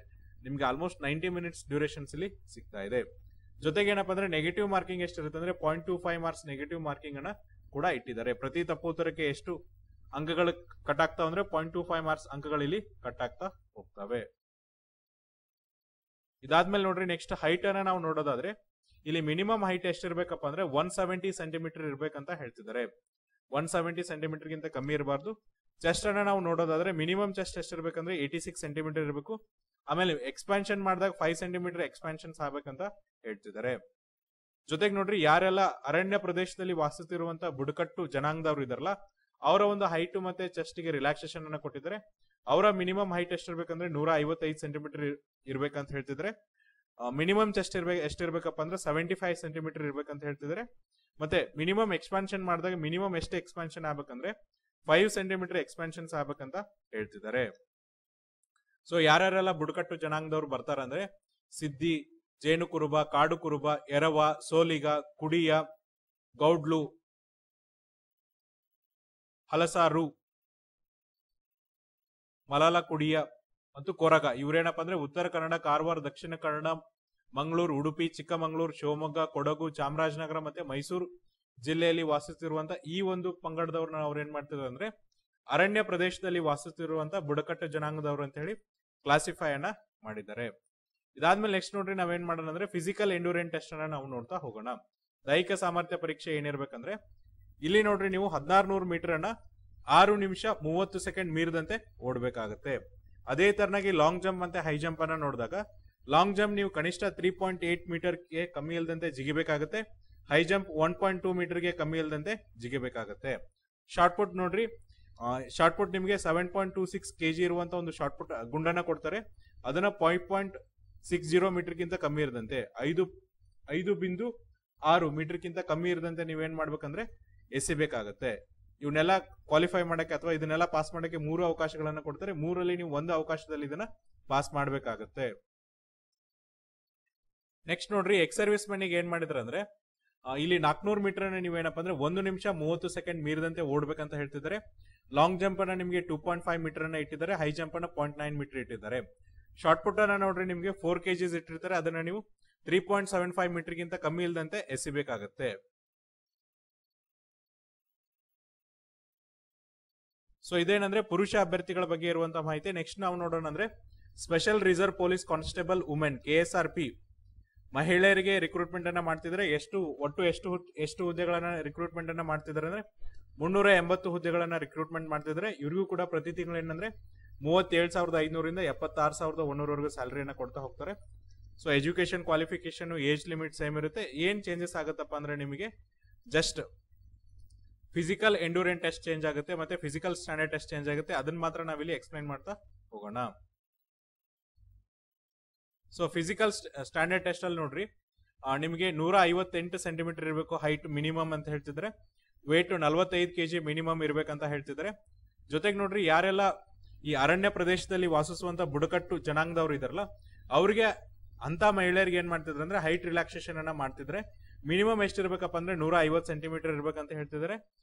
ನಿಮ್ಗೆ ಆಲ್ಮೋಸ್ಟ್ 90 minutes ಡ್ಯೂರೇಷನ್ಸ್ ಇಲ್ಲಿ ಸಿಗ್ತಾ ಇದೆ. ಜೊತೆಗೆ ಏನಪ್ಪಾ ಅಂದ್ರೆ ನೆಗೆಟಿವ್ ಮಾರ್ಕಿಂಗ್ ಎಷ್ಟಿರುತ್ತೆ ಅಂದ್ರೆ 0.25 ಮಾರ್ಕ್ಸ್ ನೆಗೆಟಿವ್ ಮಾರ್ಕಿಂಗ್ ಅನ್ನ ಕೂಡ ಇಟ್ಟಿದ್ದಾರೆ. ಪ್ರತಿ ತಪ್ಪು ಉತ್ತರಕ್ಕೆ ಎಷ್ಟು ಅಂಕಗಳು ಕಟ್ ಆಗ್ತಾವ ಅಂದ್ರೆ 0.25 ಮಾರ್ಕ್ಸ್ ಅಂಕಗಳು ಇಲ್ಲಿ ಕಟ್ ಆಗ್ತಾ ಹೋಗ್ತವೆ. ಇದಾದ್ಮೇಲೆ ನೋಡ್ರಿ, ನೆಕ್ಸ್ಟ್ ಹೈಟ್ ಅನ್ನ ನಾವು ನೋಡೋದಾದ್ರೆ ಇಲ್ಲಿ ಮಿನಿಮಮ್ ಹೈಟ್ ಎಷ್ಟಿರ್ಬೇಕಪ್ಪ ಅಂದ್ರೆ 170 ಸೆಂಟಿಮೀಟರ್ ಇರ್ಬೇಕಂತ ಹೇಳ್ತಿದ್ದಾರೆ. 170 ಸೆಂಟಿಮೀಟರ್ ಗಿಂತ ಕಮ್ಮಿ ಇರಬಾರ್ದು. ಚೆಸ್ಟ್ ಅನ್ನ ನಾವು ನೋಡೋದಾದ್ರೆ ಮಿನಿಮಮ್ ಚೆಸ್ಟ್ ಎಷ್ಟಿರ್ಬೇಕಂದ್ರೆ 86 ಸೆಂಟಿಮೀಟರ್ ಇರಬೇಕು. ಆಮೇಲೆ ಎಕ್ಸ್ಪಾನ್ಷನ್ ಮಾಡಿದಾಗ 5 ಸೆಂಟಿಮೀಟರ್ ಎಕ್ಸ್ಪಾನ್ಷನ್ಸ್ ಆಗ್ಬೇಕಂತ ಹೇಳ್ತಿದ್ದಾರೆ. ಜೊತೆಗೆ ನೋಡ್ರಿ, ಯಾರೆಲ್ಲ ಅರಣ್ಯ ಪ್ರದೇಶದಲ್ಲಿ ವಾಸಿಸುತ್ತಿರುವಂತ ಬುಡಕಟ್ಟು ಜನಾಂಗದವ್ರು ಇದಾರಲ್ಲ, ಅವರ ಒಂದು ಹೈಟ್ ಮತ್ತೆ ಚೆಸ್ಟ್ ಗೆ ರಿಲ್ಯಾಕ್ಸೇಷನ್ ಅನ್ನ ಕೊಟ್ಟಿದ್ದಾರೆ. ಅವರ ಮಿನಿಮಮ್ ಹೈಟ್ ಎಷ್ಟಿರ್ಬೇಕಂದ್ರೆ 155 ಸೆಂಟಿಮೀಟರ್ ಇರ್ಬೇಕಂತ ಹೇಳ್ತಿದ್ರೆ. ಮಿನಿಮಮ್ ಚೆಸ್ಟ್ ಎಷ್ಟಿರ್ಬೇಕಪ್ಪ ಅಂದ್ರೆ 75 ಸೆಂಟಿಮೀಟರ್ ಇರ್ಬೇಕಂತ ಹೇಳ್ತಿದ್ದಾರೆ. ಮತ್ತೆ ಮಿನಿಮಮ್ ಎಕ್ಸ್ಪಾನ್ಷನ್ ಮಾಡಿದಾಗ ಮಿನಿಮಮ್ ಎಷ್ಟು ಎಕ್ಸ್ಪಾನ್ಷನ್ ಆಗ್ಬೇಕಂದ್ರೆ 5 ಸೆಂಟಿಮೀಟರ್ ಎಕ್ಸ್ಪಾನ್ಷನ್ಸ್ ಆಗ್ಬೇಕಂತ ಹೇಳ್ತಿದ್ದಾರೆ. ಸೊ ಯಾರ್ಯಾರೆಲ್ಲ ಬುಡಕಟ್ಟು ಜನಾಂಗದವ್ರು ಬರ್ತಾರಂದ್ರೆ ಸಿದ್ದಿ, ಜೇನು ಕುರುಬ, ಕಾಡು ಕುರುಬ, ಎರವ, ಸೋಲಿಗ, ಕುಡಿಯ, ಗೌಡ್ಲು, ಹಲಸಾರು, ಮಲಾಲ ಕುಡಿಯ ಮತ್ತು ಕೊರಗ, ಇವ್ರೇನಪ್ಪ ಅಂದ್ರೆ ಉತ್ತರ ಕನ್ನಡ, ಕಾರವಾರ, ದಕ್ಷಿಣ ಕನ್ನಡ, ಮಂಗಳೂರು, ಉಡುಪಿ, ಚಿಕ್ಕಮಗಳೂರು, ಶಿವಮೊಗ್ಗ, ಕೊಡಗು, ಚಾಮರಾಜನಗರ ಮತ್ತೆ ಮೈಸೂರು ಜಿಲ್ಲೆಯಲ್ಲಿ ವಾಸಿಸುತ್ತಿರುವಂತ ಈ ಒಂದು ಪಂಗಡದವ್ರನ್ನ ಅವ್ರು ಏನ್ ಮಾಡ್ತಿದ್ರು ಅಂದ್ರೆ ಅರಣ್ಯ ಪ್ರದೇಶದಲ್ಲಿ ವಾಸಿಸುತ್ತಿರುವಂತ ಬುಡಕಟ್ಟು ಜನಾಂಗದವ್ರು ಅಂತ ಹೇಳಿ ಕ್ಲಾಸಿಫೈ ಅನ್ನ ಮಾಡಿದ್ದಾರೆ. ಇದಾದ್ಮೇಲೆ ನೆಕ್ಸ್ಟ್ ನೋಡ್ರಿ, ನಾವೇನ್ ಮಾಡೋಣ ಅಂದ್ರೆ ಫಿಸಿಕಲ್ ಎಂಡ್ಯೂರೆನ್ಸ್ ಟೆಸ್ಟ್ ಅನ್ನ ನಾವು ನೋಡ್ತಾ ಹೋಗೋಣ. ದೈಹಿಕ ಸಾಮರ್ಥ್ಯ ಪರೀಕ್ಷೆ ಏನಿರ್ಬೇಕಂದ್ರೆ ಇಲ್ಲಿ ನೋಡ್ರಿ, ನೀವು 1600 ಮೀಟರ್ ಅನ್ನ 6 ನಿಮಿಷ 30 ಸೆಕೆಂಡ್ ಮೀರದಂತೆ ಓಡಬೇಕಾಗುತ್ತೆ. ಅದೇ ತರನಾಗಿ ಲಾಂಗ್ ಜಂಪ್ ಮತ್ತೆ ಹೈ ಜಂಪ್ ಅನ್ನ ನೋಡಿದಾಗ ಲಾಂಗ್ ಜಂಪ್ ನೀವು ಕನಿಷ್ಠ 3.8 ಮೀಟರ್ಗೆ ಕಮ್ಮಿ ಇಲ್ಲದಂತೆ ಜಿಗಿಬೇಕಾಗುತ್ತೆ. ಹೈ ಜಂಪ್ 1.2 ಮೀಟರ್ಗೆ ಕಮ್ಮಿ ಇಲ್ಲದಂತೆ ಜಿಗಿಬೇಕಾಗುತ್ತೆ. ಶಾರ್ಟ್ ಪುಟ್ ನೋಡ್ರಿ, ಶಾರ್ಟ್ ಪುಟ್ ನಿಮಗೆ 7.26 kg ಇರುವಂತ ಒಂದು ಶಾರ್ಟ್ ಪುಟ್ ಗುಂಡನ್ನ ಕೊಡ್ತಾರೆ. ಅದನ್ನ 0.60 ಮೀಟರ್ಗಿಂತ ಕಮ್ಮಿ ಇರದಂತೆ 5.6 ಮೀಟರ್ಗಿಂತ ಕಮ್ಮಿ ಇರದಂತೆ ನೀವೇನ್ ಮಾಡ್ಬೇಕಂದ್ರೆ ಎಸಿಬೇಕಾಗತ್ತೆ. ಇವನ್ನೆಲ್ಲ ಕ್ವಾಲಿಫೈ ಮಾಡಕ್ಕೆ ಅಥವಾ ಇದನ್ನೆಲ್ಲ ಪಾಸ್ ಮಾಡಕ್ಕೆ 3 ಅವಕಾಶಗಳನ್ನ ಕೊಡ್ತಾರೆ. 3ರಲ್ಲಿ ನೀವು ಒಂದು ಅವಕಾಶದಲ್ಲಿ ಇದನ್ನ ಪಾಸ್ ಮಾಡ್ಬೇಕಾಗತ್ತೆ. ನೆಕ್ಸ್ಟ್ ನೋಡ್ರಿ, ಎಕ್ಸ್ ಸರ್ವಿಸ್ ಮೆನ್ಗೆ ಏನ್ ಮಾಡಿದ್ರ ಅಂದ್ರೆ ಇಲ್ಲಿ 400 ಮೀಟರ್ ನೀವೇನಪ್ಪ ಅಂದ್ರೆ 1 ನಿಮಿಷ 30 ಸೆಕೆಂಡ್ ಮೀರದಂತೆ ಓಡ್ಬೇಕಂತ ಹೇಳ್ತಿದ್ದಾರೆ. ಲಾಂಗ್ ಜಂಪ್ ಅನ್ನ ನಿಮಗೆ 2.5 ಮೀಟರ್ ಅನ್ನ ಇಟ್ಟಿದ್ದಾರೆ. ಹೈ ಜಂಪ್ ಅನ್ನ 0.9 ಮೀಟರ್ ಇಟ್ಟಿದ್ದಾರೆ. ಶಾರ್ಟ್ ಪುಟ್ ಅನ್ನ ನೋಡ್ರಿ, ನಿಮಗೆ 4 kg ಇಟ್ಟಿರ್ತಾರೆ. ಅದನ್ನ ನೀವು 3.75 ಮೀಟರ್ ಗಿಂತ ಕಮ್ಮಿ ಇಲ್ಲದಂತೆ ಎಸಿಬೇಕಾಗತ್ತೆ. ಸೊ ಇದೇನಂದ್ರೆ ಪುರುಷ ಅಭ್ಯರ್ಥಿಗಳ ಬಗ್ಗೆ ಇರುವಂತಹ ಮಾಹಿತಿ. ನೆಕ್ಸ್ಟ್ ನಾವು ನೋಡೋಣ ಅಂದ್ರೆ special reserve police constable women KSRP ಮಹಿಳೆಯರಿಗೆ ರಿಕ್ರೂಟ್ಮೆಂಟ್ ಅನ್ನ ಮಾಡ್ತಿದ್ರೆ. ಎಷ್ಟು ಹುದ್ದೆಗಳನ್ನ ರಿಕ್ರೂಟ್ಮೆಂಟ್ ಅನ್ನ ಮಾಡ್ತಿದ್ದಾರೆ ಅಂದ್ರೆ 380 ಹುದ್ದೆಗಳನ್ನ ರಿಕ್ರೂಟ್ಮೆಂಟ್ ಮಾಡ್ತಿದ್ರೆ. ಇವ್ರಿಗೂ ಕೂಡ ಪ್ರತಿ ತಿಂಗಳು ಏನಂದ್ರೆ 37,500 ಇಂದ 76,100 ವರೆಗೂ ಸ್ಯಾಲರಿಯನ್ನ ಕೊಡ್ತಾ ಹೋಗ್ತಾರೆ. So education qualification age limit same ಇರುತ್ತೆ. ಏನ್ ಚೇಂಜಸ್ ಆಗುತ್ತಪ್ಪ ಅಂದ್ರೆ ನಿಮಗೆ just physical endurance test change ಆಗುತ್ತೆ ಮತ್ತೆ ಫಿಸಿಕಲ್ ಸ್ಟ್ಯಾಂಡರ್ಡ್ ಟೆಸ್ಟ್ ಚೇಂಜ್ ಆಗುತ್ತೆ. ಅದನ್ನ ಮಾತ್ರ ನಾವಿಲ್ಲಿ ಎಕ್ಸ್ಪ್ಲೈನ್ ಮಾಡ್ತಾ ಹೋಗೋಣ. ಸೊ ಫಿಸಿಕಲ್ ಸ್ಟ್ಯಾಂಡರ್ಡ್ ಟೆಸ್ಟ್ ಅಲ್ಲಿ ನೋಡ್ರಿ, ನಿಮಗೆ 158 ಸೆಂಟಿಮೀಟರ್ ಇರಬೇಕು ಹೈಟ್ ಮಿನಿಮಮ್ ಅಂತ ಹೇಳ್ತಿದ್ರೆ. ವೇಟ್ 45 kg ಮಿನಿಮಮ್ ಇರ್ಬೇಕಂತ ಹೇಳ್ತಿದ್ದಾರೆ. ಜೊತೆಗೆ ನೋಡ್ರಿ, ಯಾರೆಲ್ಲ ಈ ಅರಣ್ಯ ಪ್ರದೇಶದಲ್ಲಿ ವಾಸಿಸುವಂತ ಬುಡಕಟ್ಟು ಜನಾಂಗದವ್ರು ಇದಾರಲ್ಲ, ಅವ್ರಿಗೆ ಅಂತ ಮಹಿಳೆಯರಿಗೆ ಏನ್ ಮಾಡ್ತಿದ್ರೆ ಅಂದ್ರೆ ಹೈಟ್ ರಿಲ್ಯಾಕ್ಸೇಷನ್ ಅನ್ನ ಮಾಡ್ತಿದ್ರೆ. ಮಿನಿಮಮ್ ಎಷ್ಟಿರ್ಬೇಕಪ್ಪ ಅಂದ್ರೆ 150 ಸೆಂಟಿಮೀಟರ್ ಇರ್ಬೇಕಂತ ಹೇಳ್ತಿದ್ದಾರೆ.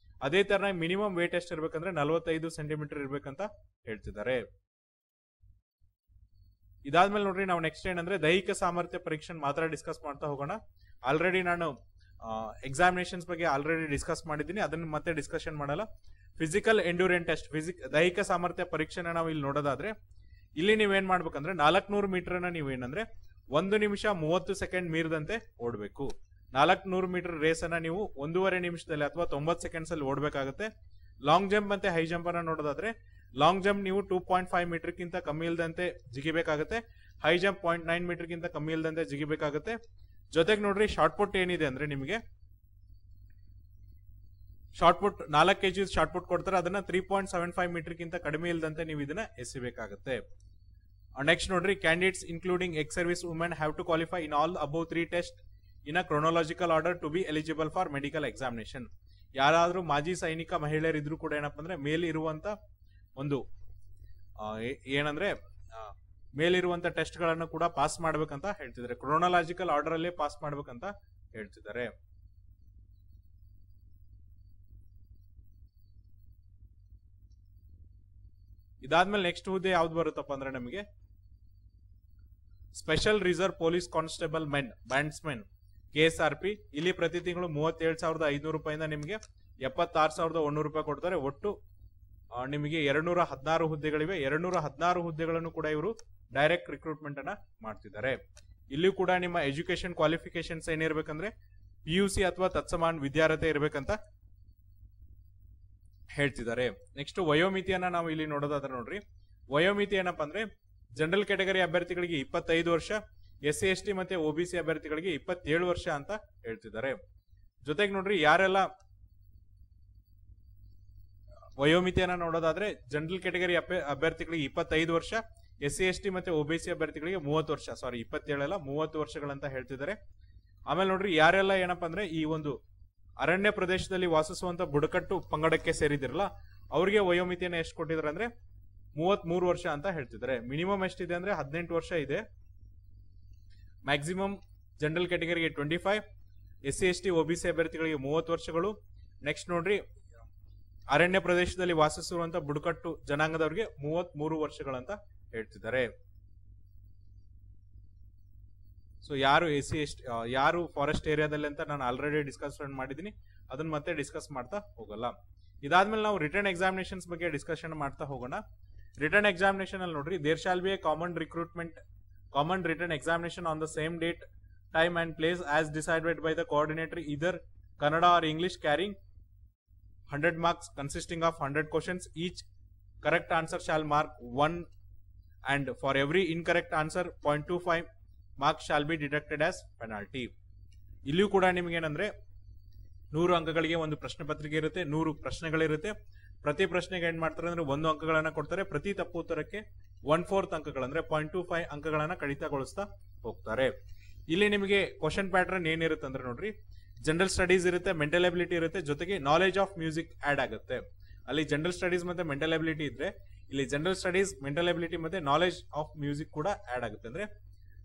ಅದೇ ತರ ಮಿನಿಮಮ್ ವೇಟ್ ಎಷ್ಟು ಇರ್ಬೇಕಂದ್ರೆ 45 ಸೆಂಟಿಮೀಟರ್ ಇರ್ಬೇಕಂತ ಹೇಳ್ತಿದ್ದಾರೆ. ಇದಾದ್ಮೇಲೆ ನೋಡ್ರಿ, ನಾವು ನೆಕ್ಸ್ಟ್ ಏನಂದ್ರೆ ದೈಹಿಕ ಸಾಮರ್ಥ್ಯ ಪರೀಕ್ಷೆ ಮಾತ್ರ ಡಿಸ್ಕಸ್ ಮಾಡ್ತಾ ಹೋಗೋಣ. ಆಲ್ರೆಡಿ ನಾನು ಎಕ್ಸಾಮಿನೇಷನ್ಸ್ ಬಗ್ಗೆ ಆಲ್ರೆಡಿ ಡಿಸ್ಕಸ್ ಮಾಡಿದ್ದೀನಿ, ಅದನ್ನ ಮತ್ತೆ ಡಿಸ್ಕಷನ್ ಮಾಡಲ್ಲ. ಫಿಸಿಕಲ್ ಎಂಡ್ಯೂರೆನ್ಸ್ ಟೆಸ್ಟ್ ದೈಹಿಕ ಸಾಮರ್ಥ್ಯ ಪರೀಕ್ಷೆನ ನಾವು ಇಲ್ಲಿ ನೋಡೋದಾದ್ರೆ ಇಲ್ಲಿ ನೀವೇನ್ ಮಾಡ್ಬೇಕಂದ್ರೆ 400 ಮೀಟರ್ ಅನ್ನ ನೀವೇನಂದ್ರೆ 1 ನಿಮಿಷ 30 ಸೆಕೆಂಡ್ ಮೀರದಂತೆ ಓಡಬೇಕು. 400 ಮೀಟರ್ ರೇಸ್ ಅನ್ನ ನೀವು 1.5 ನಿಮಿಷದಲ್ಲಿ ಅಥವಾ 90 ಸೆಕೆಂಡ್ಸ್ ಅಲ್ಲಿ ಓಡಬೇಕಾಗುತ್ತೆ. ಲಾಂಗ್ ಜಂಪ್ ಮತ್ತೆ ಹೈ ಜಂಪ್ ಅನ್ನ ನೋಡೋದಾದ್ರೆ ಲಾಂಗ್ ಜಂಪ್ ನೀವು 2.5 ಮೀಟರ್ ಗಿಂತ ಕಮ್ಮಿ ಇಲ್ಲದಂತೆ ಜಿಗಿಬೇಕಾಗುತ್ತೆ. ಹೈ ಜಂಪ್ 0.9 ಮೀಟರ್ ಗಿಂತ ಕಮ್ಮಿ ಇಲ್ಲದಂತೆ ಜಿಗಿಬೇಕಾಗುತ್ತೆ. ಜೊತೆಗೆ ನೋಡ್ರಿ, ಶಾರ್ಟ್ ಪುಟ್ ಏನಿದೆ ಅಂದ್ರೆ ನಿಮಗೆ shot put 4 kg shot put ಕೊಡ್ತಾರೆ. ಅದನ್ನ 3.75 ಮೀಟರ್ ಗಿಂತ ಕಡಿಮೆ ಇಲ್ಲದಂತೆ ನೀವು ಇದನ್ನ ಎಸಿಬೇಕಾಗುತ್ತೆ. ನೆಕ್ಸ್ಟ್ ನೋಡ್ರಿ, candidates including ex service women have to qualify in all above 3 test in a chronological order to be eligible for medical examination. ಯಾರಾದ್ರೂ ಮಾಜಿ ಸೈನಿಕ ಮಹಿಳೆಯರಿದ್ರು ಕೂಡ ಏನಪ್ಪಾ ಅಂದ್ರೆ ಮೇಲಿರುವಂತ ಒಂದು ಏನಂದ್ರೆ ಮೇಲಿರುವಂತ ಟೆಸ್ಟ್ ಗಳನ್ನು ಕೂಡ ಪಾಸ್ ಮಾಡ್ಬೇಕಂತ ಹೇಳ್ತಿದ್ದಾರೆ. ಕ್ರೋನಾಲಾಜಿಕಲ್ ಆರ್ಡರ್ ಅಲ್ಲೇ ಪಾಸ್ ಮಾಡ್ಬೇಕಂತ ಹೇಳ್ತಿದ್ದಾರೆ. ಇದಾದ್ಮೇಲೆ ನೆಕ್ಸ್ಟ್ ಹುದ್ದೆ ಯಾವ್ದು ಬರುತ್ತಪ್ಪ ಅಂದ್ರೆ ನಮಗೆ special reserve police constable men bandsmen KSRP. ಇಲ್ಲಿ ಪ್ರತಿ ತಿಂಗಳು 37,500 ರೂಪಾಯಿಂದ ನಿಮಗೆ 76,100 ರೂಪಾಯಿ ಕೊಡ್ತಾರೆ. ಒಟ್ಟು ನಿಮಗೆ 216 ಹುದ್ದೆಗಳಿವೆ. 216 ಹುದ್ದೆಗಳನ್ನು ಕೂಡ ಇವರು ಡೈರೆಕ್ಟ್ ರಿಕ್ರೂಟ್ಮೆಂಟ್ ಅನ್ನ ಮಾಡ್ತಿದ್ದಾರೆ. ಇಲ್ಲಿ ಕೂಡ ನಿಮ್ಮ ಎಜುಕೇಶನ್ ಕ್ವಾಲಿಫಿಕೇಶನ್ಸ್ ಏನಿರ್ಬೇಕಂದ್ರೆ PUC ಅಥವಾ ತತ್ಸಮಾನ ವಿದ್ಯಾರ್ಹತೆ ಇರ್ಬೇಕಂತ ಹೇಳ್ತಿದ್ದಾರೆ. ನೆಕ್ಸ್ಟ್ ವಯೋಮಿತಿಯನ್ನ ನಾವು ಇಲ್ಲಿ ನೋಡೋದಾದ್ರೆ ನೋಡ್ರಿ, ವಯೋಮಿತಿ ಏನಪ್ಪಾ ಅಂದ್ರೆ ಜನರಲ್ ಕ್ಯಾಟಗರಿ ಅಭ್ಯರ್ಥಿಗಳಿಗೆ 25 ವರ್ಷ, SC ST ಮತ್ತೆ OBC ಅಭ್ಯರ್ಥಿಗಳಿಗೆ 27 ವರ್ಷ ಅಂತ ಹೇಳ್ತಿದ್ದಾರೆ. ಜೊತೆಗೆ ನೋಡ್ರಿ ಯಾರೆಲ್ಲ ವಯೋಮಿತಿಯನ್ನ ನೋಡೋದಾದ್ರೆ ಜನರಲ್ ಕ್ಯಾಟಗರಿ ಅಭ್ಯರ್ಥಿಗಳಿಗೆ 25 ವರ್ಷ, SC ST ಮತ್ತೆ OBC ಅಭ್ಯರ್ಥಿಗಳಿಗೆ 30 ವರ್ಷ, ಸಾರಿ 27 ಅಲ್ಲ 30 ವರ್ಷಗಳಂತ ಹೇಳ್ತಿದ್ದಾರೆ. ಆಮೇಲೆ ನೋಡ್ರಿ ಯಾರೆಲ್ಲ ಏನಪ್ಪಾ ಅಂದ್ರೆ ಈ ಒಂದು ಅರಣ್ಯ ಪ್ರದೇಶದಲ್ಲಿ ವಾಸಿಸುವಂತ ಬುಡಕಟ್ಟು ಪಂಗಡಕ್ಕೆ ಸೇರಿದಿರಲ್ಲ ಅವ್ರಿಗೆ ವಯೋಮಿತಿಯನ್ನ ಎಷ್ಟು ಕೊಟ್ಟಿದ್ದಾರೆ ಅಂದ್ರೆ 33 ವರ್ಷ ಅಂತ ಹೇಳ್ತಿದ್ದಾರೆ. ಮಿನಿಮಮ್ ಎಷ್ಟಿದೆ ಅಂದ್ರೆ 18 ವರ್ಷ ಇದೆ. ಮ್ಯಾಕ್ಸಿಮಮ್ ಜನರಲ್ ಕ್ಯಾಟಗರಿಗೆ 25, SC ST OBC ಅಭ್ಯರ್ಥಿಗಳಿಗೆ 30 ವರ್ಷಗಳು. ನೆಕ್ಸ್ಟ್ ನೋಡ್ರಿ ಅರಣ್ಯ ಪ್ರದೇಶದಲ್ಲಿ ವಾಸಿಸುವಂತ ಬುಡಕಟ್ಟು ಜನಾಂಗದವರಿಗೆ 33 ವರ್ಷಗಳಂತ ಹೇಳ್ತಿದ್ದಾರೆ. ಸೊ ಯಾರು SC ST ಯಾರು ಫಾರೆಸ್ಟ್ ಏರಿಯಾದಲ್ಲಿ ಅಂತ ನಾನು ಆಲ್ರೆಡಿ ಡಿಸ್ಕಸ್ ಮಾಡಿದೀನಿ, ಅದನ್ನ ಮತ್ತೆ ಡಿಸ್ಕಸ್ ಮಾಡ್ತಾ ಹೋಗಲ್ಲ. ಇದಾದ್ಮೇಲೆ ನಾವು ರಿಟರ್ನ್ ಎಕ್ಸಾಮಿನೇಷನ್ಸ್ ಬಗ್ಗೆ ಡಿಸ್ಕಷನ್ ಮಾಡ್ತಾ ಹೋಗೋಣ. ರಿಟರ್ನ್ ಎಕ್ಸಾಮಿನೇಷನ್ ಅಲ್ಲಿ ನೋಡ್ರಿ there shall be a common return examination on the same date, time and place as decided by the coordinator either Kannada or English, carrying 100 marks consisting of 100 questions. Each correct answer shall mark 1 and for every incorrect answer 0.25 marks shall be deducted as penalty. ಇಲ್ಲಿಯೂ ಕೂಡ ನಿಮಗೆ ಏನಂದ್ರೆ 100 ಅಂಕಗಳಿಗೆ ಒಂದು ಪ್ರಶ್ನೆ ಪತ್ರಿಕೆ ಇರುತ್ತೆ, 100 ಪ್ರಶ್ನೆಗಳಿರುತ್ತೆ. ಪ್ರತಿ ಪ್ರಶ್ನೆಗೆ ಏನ್ ಮಾಡ್ತಾರೆ ಅಂದ್ರೆ 1 ಅಂಕಗಳನ್ನ ಕೊಡ್ತಾರೆ. ಪ್ರತಿ ತಪ್ಪು ಉತ್ತರಕ್ಕೆ 1/4 ಅಂಕಗಳಂದ್ರೆ 0.25 ಅಂಕಗಳನ್ನ ಕಡಿತಗೊಳಿಸ್ತಾ ಹೋಗ್ತಾರೆ. ಇಲ್ಲಿ ನಿಮಗೆ ಕ್ವಶನ್ ಪ್ಯಾಟರ್ನ್ ಏನಿರುತ್ತೆ ಅಂದ್ರೆ ನೋಡ್ರಿ ಜನರಲ್ ಸ್ಟಡೀಸ್ ಇರುತ್ತೆ, ಮೆಂಟಲ್ ಎಬಿಲಿಟಿ ಇರುತ್ತೆ, ಜೊತೆಗೆ ನಾಲೆಜ್ ಆಫ್ ಮ್ಯೂಸಿಕ್ ಆಡ್ ಆಗುತ್ತೆ. ಅಲ್ಲಿ ಜನರಲ್ ಸ್ಟಡೀಸ್ ಮತ್ತೆ ಮೆಂಟಲ್ ಎಬಿಲಿಟಿ ಇದ್ರೆ ಇಲ್ಲಿ ಜನರಲ್ ಸ್ಟಡೀಸ್, ಮೆಂಟಲ್ ಎಬಿಲಿಟಿ ಮತ್ತೆ ನಾಲೆಜ್ ಆಫ್ ಮ್ಯೂಸಿಕ್ ಕೂಡ ಆಡ್ ಆಗುತ್ತೆ. ಅಂದ್ರೆ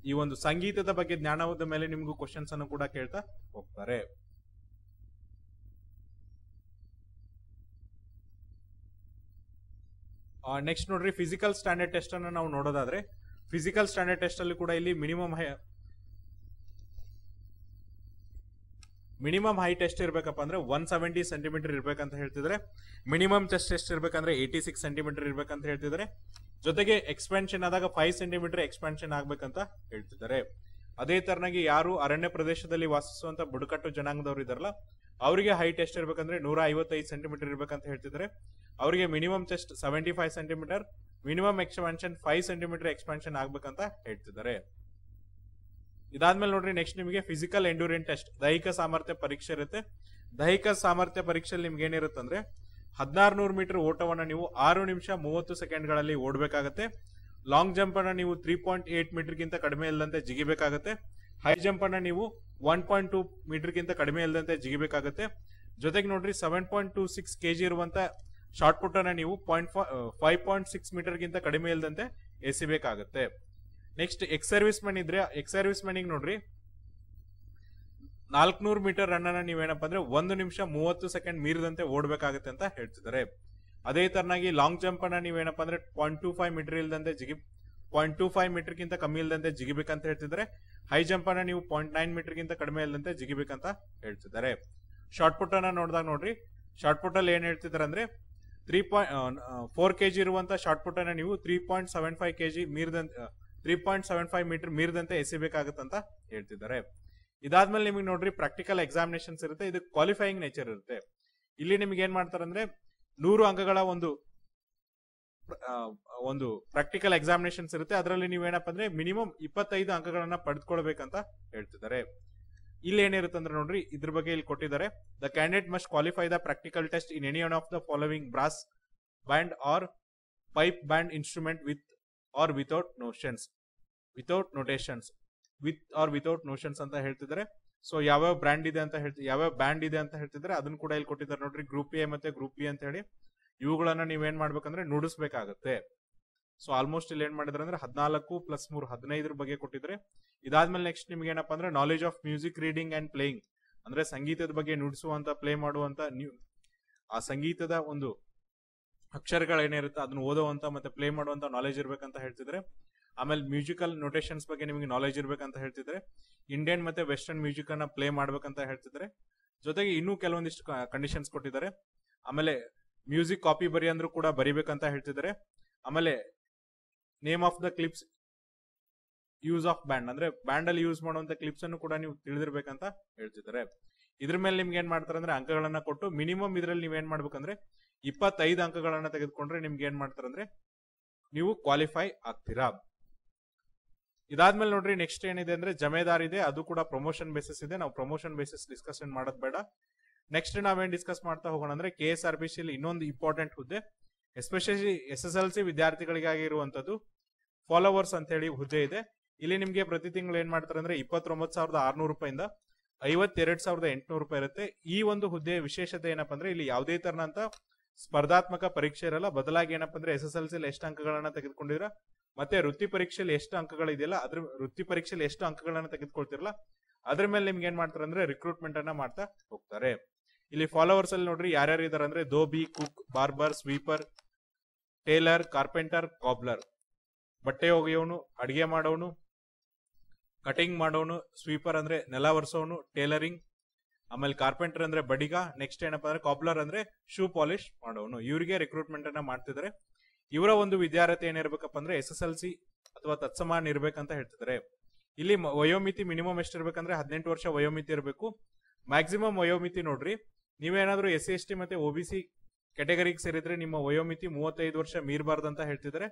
ಈ ಒಂದು ಸಂಗೀತದ ಬಗ್ಗೆ ಜ್ಞಾನದ ಮೇಲೆ ನಿಮ್ಗೂ ಕ್ವಶನ್ಸ್ ಅನ್ನು ಕೂಡ ಕೇಳ್ತಾ ಹೋಗ್ತಾರೆ. ನೆಕ್ಸ್ಟ್ ನೋಡ್ರಿ ಫಿಸಿಕಲ್ ಸ್ಟ್ಯಾಂಡರ್ಡ್ ಟೆಸ್ಟ್ ಅನ್ನು ನಾವು ನೋಡೋದಾದ್ರೆ ಫಿಸಿಕಲ್ ಸ್ಟ್ಯಾಂಡರ್ಡ್ ಟೆಸ್ಟ್ ಅಲ್ಲಿ ಕೂಡ ಇಲ್ಲಿ ಮಿನಿಮಮ್ ಹೈಟ್ ಎಷ್ಟು ಇರ್ಬೇಕಪ್ಪ ಅಂದ್ರೆ 170 ಸೆಂಟಿಮೀಟರ್ ಇರ್ಬೇಕಂತ ಹೇಳ್ತಿದ್ರೆ. ಮಿನಿಮಮ್ ಚೆಸ್ಟ್ ಎಷ್ಟು ಇರ್ಬೇಕಂದ್ರೆ 86 ಸೆಂಟಿಮೀಟರ್ ಇರ್ಬೇಕಂತ ಹೇಳ್ತಿದ್ದಾರೆ. ಜೊತೆಗೆ ಎಕ್ಸ್ಪಾನ್ಷನ್ ಆದಾಗ 5 ಸೆಂಟಿಮೀಟರ್ ಎಕ್ಸ್ಪಾನ್ಷನ್ ಆಗ್ಬೇಕಂತ ಹೇಳ್ತಿದ್ದಾರೆ. ಅದೇ ತರನಾಗಿ ಯಾರು ಅರಣ್ಯ ಪ್ರದೇಶದಲ್ಲಿ ವಾಸಿಸುವಂತ ಬುಡಕಟ್ಟು ಜನಾಂಗದವರು ಇದಾರಲ್ಲ ಅವರಿಗೆ ಹೈಟ್ ಎಷ್ಟು ಇರ್ಬೇಕಂದ್ರೆ 155 ಸೆಂಟಿಮೀಟರ್ ಇರ್ಬೇಕಂತ ಹೇಳ್ತಿದ್ದಾರೆ. ಅವರಿಗೆ minimum chest 75 centimetre, minimum expansion 5 centimetre expansion ಆಗ್ಬೇಕಂತ ಹೇಳ್ತಿದ್ದಾರೆ. ಇದಾದ್ಮೇಲೆ ನೋಡ್ರಿ ನೆಕ್ಸ್ಟ್ ನಿಮಗೆ ಫಿಸಿಕಲ್ ಎಂಡ್ಯೂರೆನ್ಸ್ ಟೆಸ್ಟ್, ದೈಹಿಕ ಸಾಮರ್ಥ್ಯ ಪರೀಕ್ಷೆ ಇರುತ್ತೆ. ದೈಹಿಕ ಸಾಮರ್ಥ್ಯ ಪರೀಕ್ಷೆಯಲ್ಲಿ ನಿಮ್ಗೆ ಏನಿರುತ್ತೆ ಅಂದ್ರೆ 1600 ಮೀಟರ್ ಓಟವನ್ನ ನೀವು 6 ನಿಮಿಷ 30 ಸೆಕೆಂಡ್ಗಳಲ್ಲಿ ಓಡಬೇಕಾಗತ್ತೆ. ಲಾಂಗ್ ಜಂಪ್ ಅನ್ನ ನೀವು 3.8 ಮೀಟರ್ ಗಿಂತ ಕಡಿಮೆ ಇಲ್ಲದಂತೆ ಜಿಗಿಬೇಕಾಗತ್ತೆ. ಹೈ ಜಂಪ್ ಅನ್ನ ನೀವು 1.2 ಮೀಟರ್ ಗಿಂತ ಕಡಿಮೆ ಇಲ್ಲದಂತೆ ಜಿಗಿಬೇಕಾಗತ್ತೆ. ಜೊತೆಗೆ ನೋಡ್ರಿ 7.26 kg ಇರುವಂತ ಶಾರ್ಟ್ ಪುಟ್ ಅನ್ನ ನೀವು 5.6 ಮೀಟರ್ ಗಿಂತ ಕಡಿಮೆ ಇಲ್ಲದಂತೆ ಎಸಿಬೇಕಾಗತ್ತೆ. ನೆಕ್ಸ್ಟ್ ಎಕ್ಸ್ ಸರ್ವಿಸ್ ಮೆನ್ ಇದ್ರೆ ಎಕ್ಸ್ ಸರ್ವಿಸ್ ಮೆನಿಗೆ ನೋಡ್ರಿ 400 ಮೀಟರ್ ರನ್ ಅನ್ನ ನೀವೇನಪ್ಪ ಅಂದ್ರೆ 1 ನಿಮಿಷ 30 ಸೆಕೆಂಡ್ ಮೀರಿದಂತೆ ಓಡಬೇಕಾಗುತ್ತೆ ಅಂತ ಹೇಳ್ತಿದ್ದಾರೆ. ಅದೇ ತರನಾಗಿ ಲಾಂಗ್ ಜಂಪ್ ಅನ್ನ ನೀವೇನಪ್ಪ ಅಂದ್ರೆ 0.25 ಮೀಟರ್ ಇಲ್ದಂತೆ 0.25 ಮೀಟರ್ ಗಿಂತ ಕಮ್ಮಿ ಇಲ್ದಂತೆ ಜಿಗಿಬೇಕಂತ ಹೇಳ್ತಿದ್ದಾರೆ. ಹೈ ಜಂಪ್ ಅನ್ನ ನೀವು 0.9 ಮೀಟರ್ ಗಿಂತ ಕಡಿಮೆ ಇಲ್ದಂತೆ ಜಿಗಿಬೇಕಂತ ಹೇಳ್ತಿದ್ದಾರೆ. ಶಾರ್ಟ್ ಪುಟ್ ಅನ್ನ ನೋಡಿದಾಗ ನೋಡ್ರಿ ಶಾರ್ಟ್ ಪುಟ್ ಅಲ್ಲಿ ಏನ್ ಹೇಳ್ತಿದ್ದಾರೆ ಅಂದ್ರೆ 4 kg ಇರುವಂತ ಶಾರ್ಟ್ ಪುಟ್ ಅನ್ನ ನೀವು 3.75 kg ಮೀರಿದಂತೆ 3.75 ಮೀಟರ್ ಮೀರಿದಂತೆ ಎಸಿಬೇಕಾಗತ್ತಂತ ಹೇಳ್ತಿದ್ದಾರೆ. ಇದಾದ್ಮೇಲೆ ನಿಮಗೆ ನೋಡ್ರಿ ಪ್ರಾಕ್ಟಿಕಲ್ ಎಕ್ಸಾಮಿನೇಷನ್ಸ್ ಇರುತ್ತೆ. ಇದು ಕ್ವಾಲಿಫೈಯಿಂಗ್ ನೇಚರ್ ಇರುತ್ತೆ. ಇಲ್ಲಿ ನಿಮ್ಗೆ ಏನ್ ಮಾಡ್ತಾರೆ ಅಂದ್ರೆ 100 ಅಂಕಗಳ ಒಂದು ಪ್ರಾಕ್ಟಿಕಲ್ ಎಕ್ಸಾಮಿನೇಷನ್ಸ್ ಇರುತ್ತೆ. ಅದರಲ್ಲಿ ನೀವೇನಪ್ಪ ಅಂದ್ರೆ ಮಿನಿಮಮ್ 25 ಅಂಕಗಳನ್ನ ಪಡೆದುಕೊಳ್ಬೇಕಂತ ಹೇಳ್ತಿದ್ದಾರೆ. ಇಲ್ಲಿ ಏನಿರುತ್ತೆ ಅಂದ್ರೆ ನೋಡ್ರಿ ಇದ್ರ ಬಗ್ಗೆ ಇಲ್ಲಿ ಕೊಟ್ಟಿದ್ದಾರೆ. The candidate must qualify the practical test in any one of the following brass band or pipe band instrument with or without notations. With or without notions ಅಂತ ಹೇಳ್ತಿದ್ದಾರೆ. ಸೊ ಯಾವ್ಯಾವ ಬ್ರ್ಯಾಂಡ್ ಇದೆ ಅಂತ ಯಾವ್ಯಾವ ಬ್ಯಾಂಡ್ ಇದೆ ಅಂತ ಹೇಳ್ತಿದ್ದಾರೆ ಅದನ್ನ ಕೂಡ ಇಲ್ಲಿ ಕೊಟ್ಟಿದ್ದಾರೆ ನೋಡ್ರಿ. ಗ್ರೂಪ್ ಎ ಮತ್ತೆ ಗ್ರೂಪ್ ಬಿ ಅಂತ ಹೇಳಿ ಇವುಗಳನ್ನ ನೀವೇನ್ ಮಾಡ್ಬೇಕಂದ್ರೆ ನುಡಿಸ್ಬೇಕಾಗತ್ತೆ. ಸೊ ಆಲ್ಮೋಸ್ಟ್ ಇಲ್ಲಿ ಏನ್ ಮಾಡಿದ್ರೆ ಅಂದ್ರೆ 14 + 3 15 ಬಗ್ಗೆ ಕೊಟ್ಟಿದ್ರೆ. ಇದಾದ್ಮೇಲೆ ನೆಕ್ಸ್ಟ್ ನಿಮ್ಗೆ ಏನಪ್ಪಾ ಅಂದ್ರೆ knowledge of music reading and playing, ಅಂದ್ರೆ ಸಂಗೀತದ ಬಗ್ಗೆ ನುಡಿಸುವಂತ ಪ್ಲೇ ಮಾಡುವಂತ ಆ ಸಂಗೀತದ ಒಂದು ಅಕ್ಷರಗಳೇನಿರುತ್ತೆ ಅದನ್ನ ಓದುವಂತ ಮತ್ತೆ ಪ್ಲೇ ಮಾಡುವಂತ ನಾಲೆಜ್ ಇರ್ಬೇಕಂತ ಹೇಳ್ತಿದ್ರೆ. ಆಮೇಲೆ ಮ್ಯೂಸಿಕಲ್ ನೊಟೇಷನ್ಸ್ ಬಗ್ಗೆ ನಿಮಗೆ ನಾಲೆಜ್ ಇರ್ಬೇಕಂತ ಹೇಳ್ತಿದ್ರೆ. ಇಂಡಿಯನ್ ಮತ್ತೆ ವೆಸ್ಟರ್ನ್ ಮ್ಯೂಸಿಕ್ ಅನ್ನ ಪ್ಲೇ ಮಾಡ್ಬೇಕಂತ ಹೇಳ್ತಿದ್ರೆ. ಜೊತೆಗೆ ಇನ್ನೂ ಕೆಲವೊಂದಿಷ್ಟು ಕಂಡೀಷನ್ಸ್ ಕೊಟ್ಟಿದ್ದಾರೆ. ಆಮೇಲೆ ಮ್ಯೂಸಿಕ್ ಕಾಪಿ ಬರಿ ಅಂದ್ರೂ ಕೂಡ ಬರಿಬೇಕಂತ ಹೇಳ್ತಿದ್ದಾರೆ. ಆಮೇಲೆ name of the clips use of band, ಅಂದ್ರೆ ಬ್ಯಾಂಡ್ ಅಲ್ಲಿ ಯೂಸ್ ಮಾಡುವಂತ ಕ್ಲಿಪ್ಸ್ ಅನ್ನು ಕೂಡ ನೀವು ತಿಳಿದಿರ್ಬೇಕಂತ ಹೇಳ್ತಿದ್ದಾರೆ. ಇದ್ರ ಮೇಲೆ ನಿಮ್ಗೆ ಏನ್ ಮಾಡ್ತಾರೆ ಅಂದ್ರೆ ಅಂಕಗಳನ್ನ ಕೊಟ್ಟು ಮಿನಿಮಮ್ ಇದ್ರಲ್ಲಿ ನೀವೇನ್ ಮಾಡ್ಬೇಕಂದ್ರೆ 25 ಅಂಕಗಳನ್ನ ತೆಗೆದುಕೊಂಡ್ರೆ ನಿಮ್ಗೆ ಏನ್ ಮಾಡ್ತಾರೆ ಅಂದ್ರೆ ನೀವು ಕ್ವಾಲಿಫೈ ಆಗ್ತೀರಾ. ಇದಾದ್ಮೇಲೆ ನೋಡ್ರಿ ನೆಕ್ಸ್ಟ್ ಏನಿದೆ ಅಂದ್ರೆ ಜಮೇದಾರ್ ಇದೆ, ಅದು ಕೂಡ ಪ್ರಮೋಷನ್ ಬೇಸಿಸ್ ಇದೆ. ನಾವು ಪ್ರಮೋಷನ್ ಬೇಸಿಸ್ ಡಿಸ್ಕಷನ್ ಮಾಡೋದ್ ಬೇಡ. ನೆಕ್ಸ್ಟ್ ನಾವೇನ್ ಡಿಸ್ಕಸ್ ಮಾಡ್ತಾ ಹೋಗೋಣ ಅಂದ್ರೆ KSRBC ಇನ್ನೊಂದು ಇಂಪಾರ್ಟೆಂಟ್ ಹುದ್ದೆ, ಎಸ್ಪೆಷಲಿ SSLC ವಿದ್ಯಾರ್ಥಿಗಳಿಗಾಗಿ ಇರುವಂತದ್ದು ಫಾಲೋವರ್ಸ್ ಅಂತ ಹೇಳಿ ಹುದ್ದೆ ಇದೆ. ಇಲ್ಲಿ ನಿಮ್ಗೆ ಪ್ರತಿ ತಿಂಗಳು ಏನ್ ಮಾಡ್ತಾರೆ ಅಂದ್ರೆ 29,600 ರೂಪಾಯಿಂದ 52,800 ರೂಪಾಯಿ ಇರುತ್ತೆ. ಈ ಒಂದು ಹುದ್ದೆಯ ವಿಶೇಷತೆ ಏನಪ್ಪಾ ಅಂದ್ರೆ ಇಲ್ಲಿ ಯಾವುದೇ ತರನಂತ ಸ್ಪರ್ಧಾತ್ಮಕ ಪರೀಕ್ಷೆ ಇರಲ್ಲ. ಬದಲಾಗಿ ಏನಪ್ಪಾ ಅಂದ್ರೆ SSLC ಎಷ್ಟು ಅಂಕಗಳನ್ನ ತೆಗೆದುಕೊಂಡಿರ ಮತ್ತೆ ವೃತ್ತಿ ಪರೀಕ್ಷೆಯಲ್ಲಿ ಎಷ್ಟು ಅಂಕಗಳಿದೆಯಲ್ಲ ಅದ್ರ ವೃತ್ತಿ ಪರೀಕ್ಷೆಯಲ್ಲಿ ಎಷ್ಟು ಅಂಕಗಳನ್ನ ತೆಗೆದುಕೊಳ್ತಿರಲ್ಲ ಅದ್ರ ಮೇಲೆ ನಿಮ್ಗೆ ಏನ್ ಮಾಡ್ತಾರೆ ಅಂದ್ರೆ ರಿಕ್ರೂಟ್ಮೆಂಟ್ ಅನ್ನ ಮಾಡ್ತಾ ಹೋಗ್ತಾರೆ. ಇಲ್ಲಿ ಫಾಲೋವರ್ಸ್ ಅಲ್ಲಿ ನೋಡ್ರಿ ಯಾರ್ಯಾರು ಇದಾರೆ ಅಂದ್ರೆ dhobi, cook, barber, sweeper, tailor, carpenter, cobbler, ಬಟ್ಟೆ ಒಗೆಯೋನು, ಅಡಿಗೆ ಮಾಡೋನು, ಕಟಿಂಗ್ ಮಾಡೋನು, ಸ್ವೀಪರ್ ಅಂದ್ರೆ ನೆಲ ಒರೆಸೋನು, ಟೇಲರಿಂಗ್, ಆಮೇಲೆ ಕಾರ್ಪೆಂಟರ್ ಅಂದ್ರೆ ಬಡಿಗ, ನೆಕ್ಸ್ಟ್ ಏನಪ್ಪಾ ಅಂದ್ರೆ ಕಾಬ್ಲರ್ ಅಂದ್ರೆ ಶೂ ಪಾಲಿಶ್ ಮಾಡೋನು. ಇವರಿಗೆ ರಿಕ್ರೂಟ್ಮೆಂಟ್ ಅನ್ನ ಮಾಡ್ತಿದ್ದಾರೆ. ಇವರ ಒಂದು ವಿದ್ಯಾರ್ಥಿ ಏನಿರ್ಬೇಕಪ್ಪ ಅಂದ್ರೆ SSLC ಅಥವಾ ತತ್ಸಮಾನ ಇರ್ಬೇಕಂತ ಹೇಳ್ತಿದ್ದಾರೆ. ಇಲ್ಲಿ ವಯೋಮಿತಿ ಮಿನಿಮಮ್ ಎಷ್ಟು ಇರ್ಬೇಕಂದ್ರೆ 18 ವರ್ಷ ವಯೋಮಿತಿ ಇರಬೇಕು. ಮ್ಯಾಕ್ಸಿಮಮ್ ವಯೋಮಿತಿ ನೋಡ್ರಿ, ನೀವೇನಾದ್ರೂ SC/ST ಮತ್ತೆ OBC ಕ್ಯಾಟಗರಿಗೆ ಸೇರಿದ್ರೆ ನಿಮ್ಮ ವಯೋಮಿತಿ 35 ವರ್ಷ ಮೀರಬಾರ್ದು ಅಂತ ಹೇಳ್ತಿದ್ದಾರೆ.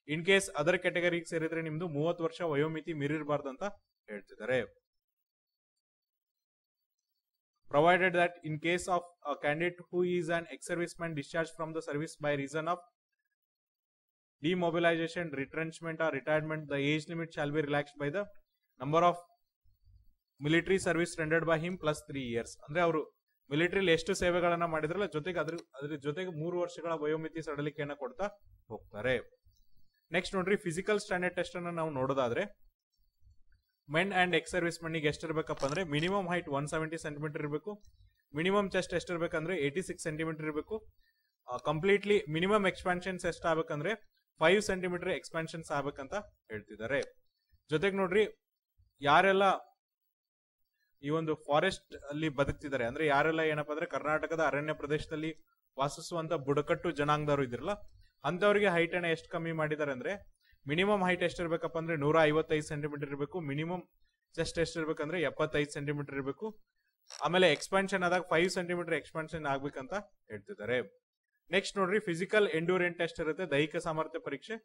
ಇನ್ ಕೇಸ್ ಅದರ್ ಕ್ಯಾಟಗರಿಗೆ ಸೇರಿದ್ರೆ ನಿಮ್ದು 30 ವರ್ಷ ವಯೋಮಿತಿ ಮೀರಿರಬಾರ್ದು ಅಂತ ಹೇಳ್ತಿದ್ದಾರೆ. Provided that in case of a candidate who is an ex-serviceman discharged from the service by reason of demobilization, retrenchment or retirement, the age limit shall be relaxed by the number of military service rendered by him plus 3 years. ಅಂದ್ರೆ ಅವರು militarily ಎಷ್ಟು ಸೇವೆಗಳನ್ನ ಮಾಡಿದ್ರಲ್ಲ ಜೊತೆಗೆ ಅದ್ರ ಜೊತೆಗೆ 3 ವರ್ಷಗಳ ವಯೋಮಿತಿ ಸಡಲಿಕೆಯನ್ನ ಕೊಡ್ತಾ ಹೋಗ್ತಾರೆ. ನೆಕ್ಸ್ಟ್ ನೋಡ್ರಿ ಫಿಸಿಕಲ್ ಸ್ಟ್ಯಾಂಡರ್ಡ್ ಟೆಸ್ಟ್ ಅನ್ನ ನಾವು ನೋಡೋದಾದ್ರೆ ಮೆನ್ ಅಂಡ್ ಎಕ್ಸ್ ಸರ್ವಿಸ್ ಮೆನ್ಗೆ ಎಷ್ಟು ಇರಬೇಕಪ್ಪ ಅಂದ್ರೆ ಮಿನಿಮಮ್ ಹೈಟ್ 170 ಸೆಂಟಿಮೀಟರ್ ಇರಬೇಕು. ಮಿನಿಮಮ್ ಚೆಸ್ಟ್ ಎಷ್ಟು ಇರಬೇಕಂದ್ರೆ 86 ಸೆಂಟಿಮೀಟರ್ ಇರಬೇಕು. ಕಂಪ್ಲೀಟ್ಲಿ ಮಿನಿಮಮ್ ಎಕ್ಸ್ಪಾನ್ಷನ್ಸ್ ಎಷ್ಟು ಆಗ್ಬೇಕಂದ್ರೆ 5 ಸೆಂಟಿಮೀಟರ್ ಎಕ್ಸ್ಪಾನ್ಷನ್ಸ್ ಆಗ್ಬೇಕಂತ ಹೇಳ್ತಿದ್ದಾರೆ. ಜೊತೆಗೆ ನೋಡ್ರಿ ಯಾರೆಲ್ಲ ಈ ಒಂದು ಫಾರೆಸ್ಟ್ ಅಲ್ಲಿ ಬದುಕ್ತಿದ್ದಾರೆ ಅಂದ್ರೆ ಯಾರೆಲ್ಲ ಏನಪ್ಪಾ ಅಂದ್ರೆ ಕರ್ನಾಟಕದ ಅರಣ್ಯ ಪ್ರದೇಶದಲ್ಲಿ ವಾಸಿಸುವಂತ ಬುಡಕಟ್ಟು ಜನಾಂಗದವರು ಇದಿರಲ್ಲ ಅಂತವರಿಗೆ ಹೈಟ್ ಅನ್ನ ಎಷ್ಟು ಕಮ್ಮಿ ಮಾಡಿದ್ದಾರೆ ಅಂದ್ರೆ ಮಿನಿಮಮ್ ಹೈಟ್ ಎಷ್ಟು ಇರ್ಬೇಕಪ್ಪ ಅಂದ್ರೆ 155 ಸೆಂಟಿಮೀಟರ್ ಇರಬೇಕು. ಮಿನಿಮಮ್ ಚೆಸ್ಟ್ ಎಷ್ಟು ಇರ್ಬೇಕಂದ್ರೆ 75 ಸೆಂಟಿಮೀಟರ್ ಇರಬೇಕು. ಆಮೇಲೆ ಎಕ್ಸ್ಪಾನ್ಷನ್ ಆದಾಗ 5 ಸೆಂಟಿಮೀಟರ್ ಎಕ್ಸ್ಪಾನ್ಷನ್ ಆಗ್ಬೇಕಂತ ಹೇಳ್ತಿದ್ದಾರೆ. ನೆಕ್ಸ್ಟ್ ನೋಡ್ರಿ ಫಿಸಿಕಲ್ ಎಂಡ್ಯೂರೆಂಟ್ ಟೆಸ್ಟ್ ಇರುತ್ತೆ, ದೈಹಿಕ ಸಾಮರ್ಥ್ಯ ಪರೀಕ್ಷೆ.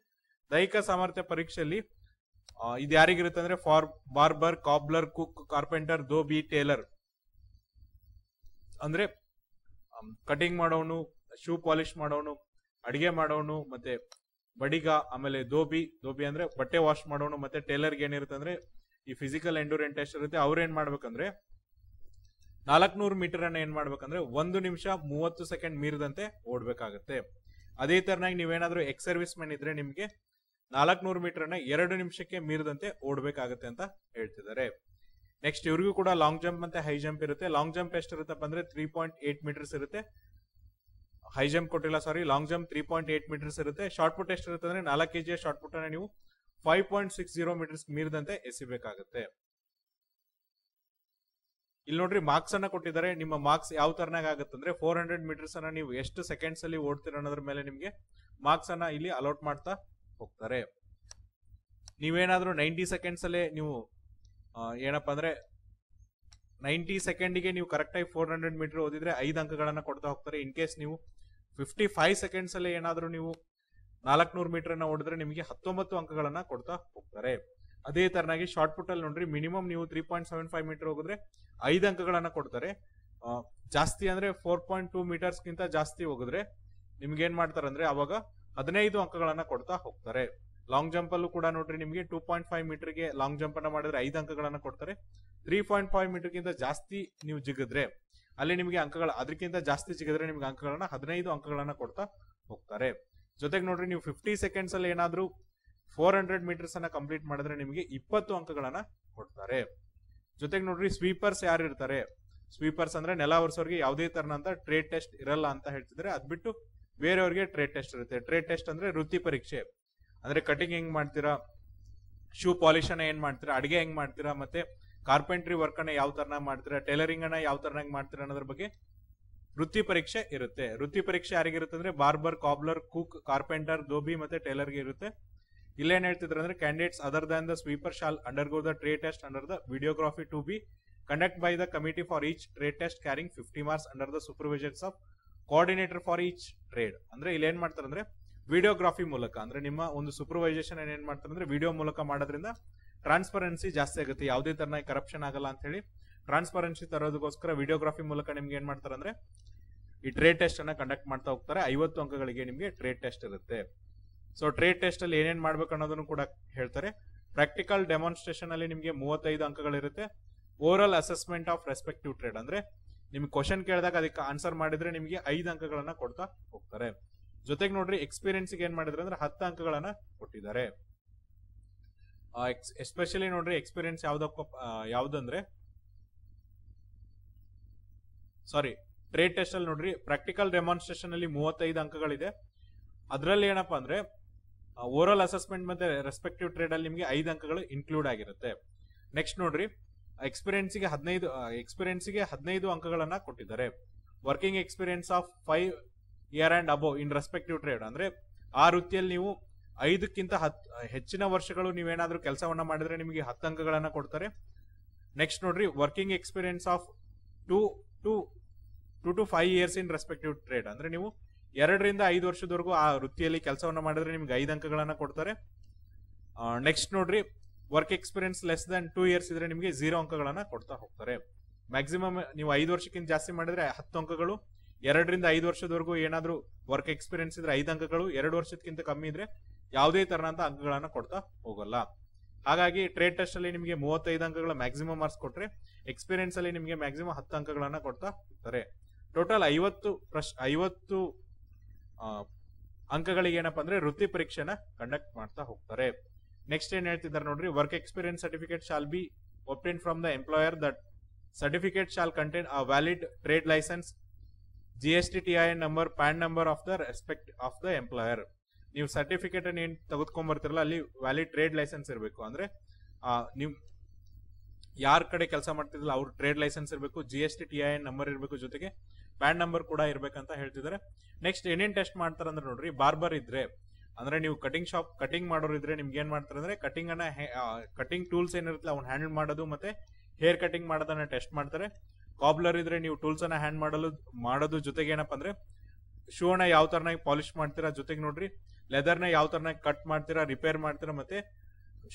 ದೈಹಿಕ ಸಾಮರ್ಥ್ಯ ಪರೀಕ್ಷೆಯಲ್ಲಿ ಇದು ಯಾರಿಗಿರುತ್ತೆ ಅಂದ್ರೆ barber, cobbler, cook, carpenter, dhobi, tailor ಅಂದ್ರೆ ಕಟಿಂಗ್ ಮಾಡೋನು, ಶೂ ಪಾಲಿಶ್ ಮಾಡೋನು, ಅಡಿಗೆ ಮಾಡೋನು, ಮತ್ತೆ ಬಡಿಗ, ಆಮೇಲೆ ಧೋಬಿ ಅಂದ್ರೆ ಬಟ್ಟೆ ವಾಶ್ ಮಾಡೋನು, ಮತ್ತೆ ಟೇಲರ್ಗೆ ಏನಿರುತ್ತೆ ಅಂದ್ರೆ ಈ ಫಿಸಿಕಲ್ ಎಂಡ್ಯೂರೆಂಟ್ ಟೆಸ್ಟ್ ಇರುತ್ತೆ. ಅವ್ರು ಏನ್ ಮಾಡ್ಬೇಕಂದ್ರೆ 400 ಮೀಟರ್ ಅನ್ನ ಏನ್ ಮಾಡ್ಬೇಕಂದ್ರೆ 1 ನಿಮಿಷ 30 ಸೆಕೆಂಡ್ ಮೀರದಂತೆ ಓಡ್ಬೇಕಾಗತ್ತೆ. ಅದೇ ತರನಾಗಿ ನೀವೇನಾದ್ರೂ ಎಕ್ಸ್ ಸರ್ವಿಸ್ ಮೆನ್ ಇದ್ರೆ ನಿಮ್ಗೆ 400 ಮೀಟರ್ ಅನ್ನ 2 ನಿಮಿಷಕ್ಕೆ ಮೀರದಂತೆ ಓಡ್ಬೇಕಾಗತ್ತೆ ಅಂತ ಹೇಳ್ತಿದ್ದಾರೆ. ನೆಕ್ಸ್ಟ್ ಇವ್ರಿಗೂ ಕೂಡ ಲಾಂಗ್ ಜಂಪ್ ಮತ್ತೆ ಹೈ ಜಂಪ್ ಇರುತ್ತೆ. ಲಾಂಗ್ ಜಂಪ್ ಎಷ್ಟು ಇರುತ್ತಪ್ಪ ಅಂದ್ರೆ 3.8 ಮೀಟರ್ಸ್ ಇರುತ್ತೆ. ಹೈ ಜಂಪ್ ಕೊಟ್ಟಿಲ್ಲ, ಸಾರಿ, ಲಾಂಗ್ ಜಂಪ್ 3.8 ಮೀಟರ್ಸ್ ಇರುತ್ತೆ. ಶಾರ್ಟ್ ಪುಟ್ ಎಷ್ಟು ಇರುತ್ತೆ ಅಂದ್ರೆ 4 kg ಶಾರ್ಟ್ ಪುಟ್ ಅನ್ನ ನೀವು 5.60 ಮೀಟರ್ಸ್ ಮೀರದಂತೆ ಎಸಿಬೇಕಾಗುತ್ತೆ. ಇಲ್ಲಿ ನೋಡ್ರಿ ಮಾರ್ಕ್ಸ್ ಅನ್ನ ಕೊಟ್ಟಿದ್ದಾರೆ. ನಿಮ್ಮ ಮಾರ್ಕ್ಸ್ ಯಾವ ತರನಾಗ ಆಗುತ್ತೆ ಅಂದ್ರೆ 400 ಮೀಟರ್ಸ್ ಅನ್ನ ನೀವು ಎಷ್ಟು ಸೆಕೆಂಡ್ಸ್ ಅಲ್ಲಿ ಓಡ್ತೀರ ಅನ್ನೋದ್ರ ಮೇಲೆ ನಿಮ್ಗೆ ಮಾರ್ಕ್ಸ್ ಅನ್ನ ಇಲ್ಲಿ ಅಲೋಟ್ ಮಾಡ್ತಾ ಹೋಗ್ತಾರೆ. ನೀವೇನಾದ್ರೂ 90 ಸೆಕೆಂಡ್ಸ್ ಅಲ್ಲೇ ನೀವು ಏನಪ್ಪಾ ಅಂದ್ರೆ 90 ಸೆಕೆಂಡಿಗೆ ನೀವು ಕರೆಕ್ಟ್ ಆಗಿ 400 ಮೀಟರ್ ಓದಿದ್ರೆ 5 ಅಂಕಗಳನ್ನ ಕೊಡ್ತಾ ಹೋಗ್ತಾರೆ. ಇನ್ ಕೇಸ್ ನೀವು 55 ಸೆಕೆಂಡ್ಸ್ ಅಲ್ಲೇ ಏನಾದ್ರೂ ನೀವು 400 ಮೀಟರ್ ಅನ್ನ ಓಡಿದ್ರೆ ನಿಮಗೆ 19 ಅಂಕಗಳನ್ನ ಕೊಡ್ತಾ ಹೋಗ್ತಾರೆ. ಅದೇ ತರನಾಗಿ ಶಾರ್ಟ್ ಪುಟ್ ಅಲ್ಲಿ ನೋಡ್ರಿ ಮಿನಿಮಮ್ ನೀವು 3.75 ಮೀಟರ್ ಹೋಗಿದ್ರೆ 5 ಅಂಕಗಳನ್ನ ಕೊಡ್ತಾರೆ. ಜಾಸ್ತಿ ಅಂದ್ರೆ 4.2 ಮೀಟರ್ಸ್ ಗಿಂತ ಜಾಸ್ತಿ ಹೋಗಿದ್ರೆ ನಿಮ್ಗೆ ಏನ್ ಮಾಡ್ತಾರೆ ಅಂದ್ರೆ ಅವಾಗ 15 ಅಂಕಗಳನ್ನ ಕೊಡ್ತಾ ಹೋಗ್ತಾರೆ. ಲಾಂಗ್ ಜಂಪ್ ಅಲ್ಲೂ ಕೂಡ ನೋಡ್ರಿ ನಿಮಗೆ 2.5 ಮೀಟರ್ಗೆ ಲಾಂಗ್ ಜಂಪ್ ಅನ್ನ ಮಾಡಿದ್ರೆ 5 ಅಂಕಗಳನ್ನ ಕೊಡ್ತಾರೆ. 3.5 ಮೀಟರ್ಗಿಂತ ಜಾಸ್ತಿ ನೀವು ಜಿಗಿದ್ರೆ ಅಲ್ಲಿ ನಿಮಗೆ ಅಂಕಗಳ ಅದಕ್ಕಿಂತ ಜಾಸ್ತಿ ಜಿಗಿದ್ರೆ ನಿಮ್ಗೆ ಅಂಕಗಳನ್ನ 15 ಅಂಕಗಳನ್ನ ಕೊಡ್ತಾ ಹೋಗ್ತಾರೆ. ಜೊತೆಗೆ ನೋಡ್ರಿ ನೀವು 50 ಸೆಕೆಂಡ್ಸ್ ಅಲ್ಲಿ ಏನಾದ್ರೂ 400 ಮೀಟರ್ಸ್ ಅನ್ನ ಕಂಪ್ಲೀಟ್ ಮಾಡಿದ್ರೆ ನಿಮಗೆ 20 ಅಂಕಗಳನ್ನ ಕೊಡ್ತಾರೆ. ಜೊತೆಗೆ ನೋಡ್ರಿ ಸ್ವೀಪರ್ಸ್ ಯಾರು ಇರ್ತಾರೆ, ಸ್ವೀಪರ್ಸ್ ಅಂದ್ರೆ ನೆಲ ಒರೆಸೋರ್ಗೆ ಯಾವುದೇ ತರನಂತ ಟ್ರೇಡ್ ಟೆಸ್ಟ್ ಇರಲ್ಲ ಅಂತ ಹೇಳ್ತಿದ್ರೆ, ಅದ್ ಬಿಟ್ಟು ಬೇರೆಯವ್ರಿಗೆ ಟ್ರೇಡ್ ಟೆಸ್ಟ್ ಇರುತ್ತೆ. ಟ್ರೇಡ್ ಟೆಸ್ಟ್ ಅಂದ್ರೆ ವೃತ್ತಿ ಪರೀಕ್ಷೆ, ಅಂದ್ರೆ ಕಟಿಂಗ್ ಹೆಂಗ್ ಮಾಡ್ತೀರಾ, ಶೂ ಪಾಲಿಶ್ ಅನ್ನ ಏನ್ ಮಾಡ್ತೀರಾ, ಅಡಿಗೆ ಹೆಂಗ್ ಮಾಡ್ತೀರಾ, ಮತ್ತೆ ಕಾರ್ಪೆಂಟ್ರಿ ವರ್ಕ್ ಅನ್ನ ಯಾವ ತರನ ಮಾಡ್ತೀರಾ, ಟೈಲರಿಂಗ್ ಅನ್ನ ಯಾವ ತರನಾಗಿ ಮಾಡ್ತೀರಾ ಅನ್ನೋದ್ರ ಬಗ್ಗೆ ವೃತ್ತಿ ಪರೀಕ್ಷೆ ಇರುತ್ತೆ. ವೃತ್ತಿ ಪರೀಕ್ಷೆ ಯಾರಿಗಿರುತ್ತೆ ಅಂದ್ರೆ barber, cobbler, cook, carpenter, dhobi ಮತ್ತೆ ಟೈಲರ್ಗೆ ಇರುತ್ತೆ. ಇಲ್ಲೇನ್ ಹೇಳ್ತಿದ್ರೆ ಅಂದ್ರೆ candidates other than the sweeper shall undergo the trade test under the videography to be conduct by the committee for each trade test carrying 50 marks under the supervisions of coordinator for each trade. ಅಂದ್ರೆ ಇಲ್ಲಿ ಏನ್ ಮಾಡ್ತಾರೆ ಅಂದ್ರೆ videography ಮೂಲಕ, ಅಂದ್ರೆ ನಿಮ್ಮ ಒಂದು ಸೂಪರ್ವೈಸೇಷನ್ ಏನ್ ಮಾಡ್ತಾರೆ ಅಂದ್ರೆ ವಿಡಿಯೋ ಮೂಲಕ ಮಾಡೋದ್ರಿಂದ ಟ್ರಾನ್ಸ್ಪರೆನ್ಸಿ ಜಾಸ್ತಿ ಆಗುತ್ತೆ, ಯಾವುದೇ ತರನ ಕರಪ್ಷನ್ ಆಗಲ್ಲ ಅಂತ ಹೇಳಿ ಟ್ರಾನ್ಸ್ಪರೆನ್ಸಿ ತರೋದಕ್ಕೋಸ್ಕರ ವಿಡಿಯೋಗ್ರಾಫಿ ಮೂಲಕ ನಿಮ್ಗೆ ಏನ್ ಮಾಡ್ತಾರೆ ಅಂದ್ರೆ ಈ ಟ್ರೇಡ್ ಟೆಸ್ಟ್ ಅನ್ನ ಕಂಡಕ್ಟ್ ಮಾಡ್ತಾ ಹೋಗ್ತಾರೆ. 50 ಅಂಕಗಳಿಗೆ ನಿಮ್ಗೆ ಟ್ರೇಡ್ ಟೆಸ್ಟ್ ಇರುತ್ತೆ. ಸೊ ಟ್ರೇಡ್ ಟೆಸ್ಟ್ ಅಲ್ಲಿ ಏನೇನ್ ಮಾಡ್ಬೇಕು ಅನ್ನೋದನ್ನು ಕೂಡ ಹೇಳ್ತಾರೆ. ಪ್ರಾಕ್ಟಿಕಲ್ ಡೆಮಾನ್ಸ್ಟ್ರೇಷನ್ ಅಲ್ಲಿ ನಿಮ್ಗೆ 35 ಅಂಕಗಳಿರುತ್ತೆ. Overall assessment of respective trade ಅಂದ್ರೆ ನಿಮ್ಗೆ ಕ್ವಶನ್ ಕೇಳಿದಾಗ ಅದಕ್ಕೆ ಆನ್ಸರ್ ಮಾಡಿದ್ರೆ ನಿಮ್ಗೆ 5 ಅಂಕಗಳನ್ನ ಕೊಡ್ತಾ ಹೋಗ್ತಾರೆ. ಜೊತೆಗೆ ನೋಡ್ರಿ ಎಕ್ಸ್ಪೀರಿಯನ್ಸ್ ಏನ್ ಮಾಡಿದ್ರೆ ಅಂದ್ರೆ 10 ಅಂಕಗಳನ್ನ ಕೊಟ್ಟಿದ್ದಾರೆ. ಎಸ್ಪೆಷಲಿ ನೋಡ್ರಿ ಎಕ್ಸ್ಪೀರಿಯನ್ಸ್ ಯಾವ್ದಂದ್ರೆ ಟ್ರೇಡ್ ಟೆಸ್ಟ್ ಅಲ್ಲಿ ನೋಡ್ರಿ ಪ್ರಾಕ್ಟಿಕಲ್ ಡೆಮಾನ್ಸ್ಟ್ರೇಷನ್ ಅಲ್ಲಿ 35 ಅಂಕಗಳಿದೆ. ಅದರಲ್ಲಿ ಏನಪ್ಪಾ ಅಂದ್ರೆ ಓವರಾಲ್ ಅಸೆಸ್ಮೆಂಟ್ ಮತ್ತೆ ರೆಸ್ಪೆಕ್ಟಿವ್ ಟ್ರೇಡ್ ಅಲ್ಲಿ ನಿಮ್ಗೆ 5 ಅಂಕಗಳು ಇನ್ಕ್ಲೂಡ್ ಆಗಿರುತ್ತೆ. ನೆಕ್ಸ್ಟ್ ನೋಡ್ರಿ ಎಕ್ಸ್ಪೀರಿಯನ್ಸ್ಗೆ 15 ಅಂಕಗಳನ್ನ ಕೊಟ್ಟಿದ್ದಾರೆ. Working experience of 5 year and above in respective trade ಅಂದ್ರೆ ಆ ವೃತ್ತಿಯಲ್ಲಿ ನೀವು 5ಕ್ಕಿಂತ ಹೆಚ್ಚಿನ ವರ್ಷಗಳು ನೀವೇನಾದ್ರೂ ಕೆಲಸವನ್ನ ಮಾಡಿದ್ರೆ ನಿಮಗೆ 10 ಅಂಕಗಳನ್ನ ಕೊಡ್ತಾರೆ. ನೆಕ್ಸ್ಟ್ ನೋಡ್ರಿ working experience of 2 to 5 years in respective trade ಅಂದ್ರೆ ನೀವು 2 ರಿಂದ 5 ವರ್ಷದವರೆಗೂ ಆ ವೃತ್ತಿಯಲ್ಲಿ ಕೆಲಸವನ್ನ ಮಾಡಿದ್ರೆ ನಿಮ್ಗೆ 5 ಅಂಕಗಳನ್ನ ಕೊಡ್ತಾರೆ. ನೆಕ್ಸ್ಟ್ ನೋಡ್ರಿ work experience less than 2 years ಇದ್ರೆ ನಿಮಗೆ 0 ಅಂಕಗಳನ್ನ ಕೊಡ್ತಾ ಹೋಗ್ತಾರೆ. ಮ್ಯಾಕ್ಸಿಮಮ್ ನೀವು 5 ವರ್ಷಕ್ಕಿಂತ ಜಾಸ್ತಿ ಮಾಡಿದ್ರೆ 10 ಅಂಕಗಳು, 2 ರಿಂದ 5 ವರ್ಷದವರೆಗೂ ಏನಾದ್ರೂ ವರ್ಕ್ ಎಕ್ಸ್ಪೀರಿಯನ್ಸ್ ಇದ್ರೆ 5 ಅಂಕಗಳು, 2 ವರ್ಷಕ್ಕಿಂತ ಕಮ್ಮಿ ಇದ್ರೆ ಯಾವುದೇ ತರನಂತ ಅಂಕಗಳನ್ನ ಕೊಡ್ತಾ ಹೋಗಲ್ಲ. ಹಾಗಾಗಿ ಟ್ರೇಡ್ ಟೆಸ್ಟ್ ಅಲ್ಲಿ ನಿಮಗೆ 35 ಅಂಕಗಳ ಮ್ಯಾಕ್ಸಿಮಮ್ ಮಾರ್ಕ್ಸ್ ಕೊಟ್ರೆ ಎಕ್ಸ್ಪೀರಿಯನ್ಸ್ ಅಲ್ಲಿ ನಿಮಗೆ ಮ್ಯಾಕ್ಸಿಮಮ್ 10 ಅಂಕಗಳನ್ನ ಕೊಡ್ತಾ ಹೋಗ್ತಾರೆ. ಟೋಟಲ್ 50 ಅಂಕಗಳಿಗೆ ಏನಪ್ಪಾ ಅಂದ್ರೆ ವೃತ್ತಿ ಪರೀಕ್ಷೆನ ಕಂಡಕ್ಟ್ ಮಾಡ್ತಾ ಹೋಗ್ತಾರೆ. ನೆಕ್ಸ್ಟ್ ಏನ್ ಹೇಳ್ತಿದ್ದಾರೆ ನೋಡ್ರಿ, work experience certificate shall be obtain from the employer. That certificate shall contain a valid trade licence, GST TIN number, PAN number of the respect of the employer. ನೀವು certificate ಅನ್ನು ಏನ್ ತೆಗೆದುಕೊಂಡ್ ಬರ್ತಿರಲ್ಲ ಅಲ್ಲಿ valid trade licence ಇರಬೇಕು. ಅಂದ್ರೆ ನೀವು ಯಾರ ಕಡೆ ಕೆಲಸ ಮಾಡ್ತಿದ್ರಲ್ಲ ಅವ್ರ ಟ್ರೇಡ್ ಲೈಸೆನ್ಸ್ ಇರಬೇಕು, GST TIN ನಂಬರ್ ಇರಬೇಕು, ಜೊತೆಗೆ ಪ್ಯಾನ್ ನಂಬರ್ ಕೂಡ ಇರ್ಬೇಕಂತ ಹೇಳ್ತಿದ್ದಾರೆ. ನೆಕ್ಸ್ಟ್ ಏನೇನ್ ಟೆಸ್ಟ್ ಮಾಡ್ತಾರೆ ಅಂದ್ರೆ ನೋಡ್ರಿ, ಬಾರ್ಬರ್ ಇದ್ರೆ ಅಂದ್ರೆ ನೀವು ಕಟಿಂಗ್ ಮಾಡೋರು ಇದ್ರೆ ನಿಮ್ಗೆ ಏನ್ ಮಾಡ್ತಾರೆ ಅಂದ್ರೆ ಕಟಿಂಗ್ ಟೂಲ್ಸ್ ಏನಿರುತ್ತೆ ಅವ್ನ ಹ್ಯಾಂಡಲ್ ಮಾಡೋದು ಮತ್ತೆ ಹೇರ್ ಕಟಿಂಗ್ ಮಾಡೋದನ್ನ ಟೆಸ್ಟ್ ಮಾಡ್ತಾರೆ. ಕಾಬ್ಲರ್ ಇದ್ರೆ ನೀವು ಟೂಲ್ಸ್ ಅನ್ನ ಹ್ಯಾಂಡ್ ಮಾಡೋದು ಜೊತೆಗೆ ಏನಪ್ಪಾ ಅಂದ್ರೆ ಶೂ ಅನ್ನ ಯಾವ ತರನಾಗಿ ಪಾಲಿಶ್ ಮಾಡ್ತೀರಾ, ಜೊತೆಗೆ ನೋಡ್ರಿ ಲೆದರ್ನ ಯಾವ ತರನಾಗಿ ಕಟ್ ಮಾಡ್ತೀರಾ, ರಿಪೇರ್ ಮಾಡ್ತೀರಾ, ಮತ್ತೆ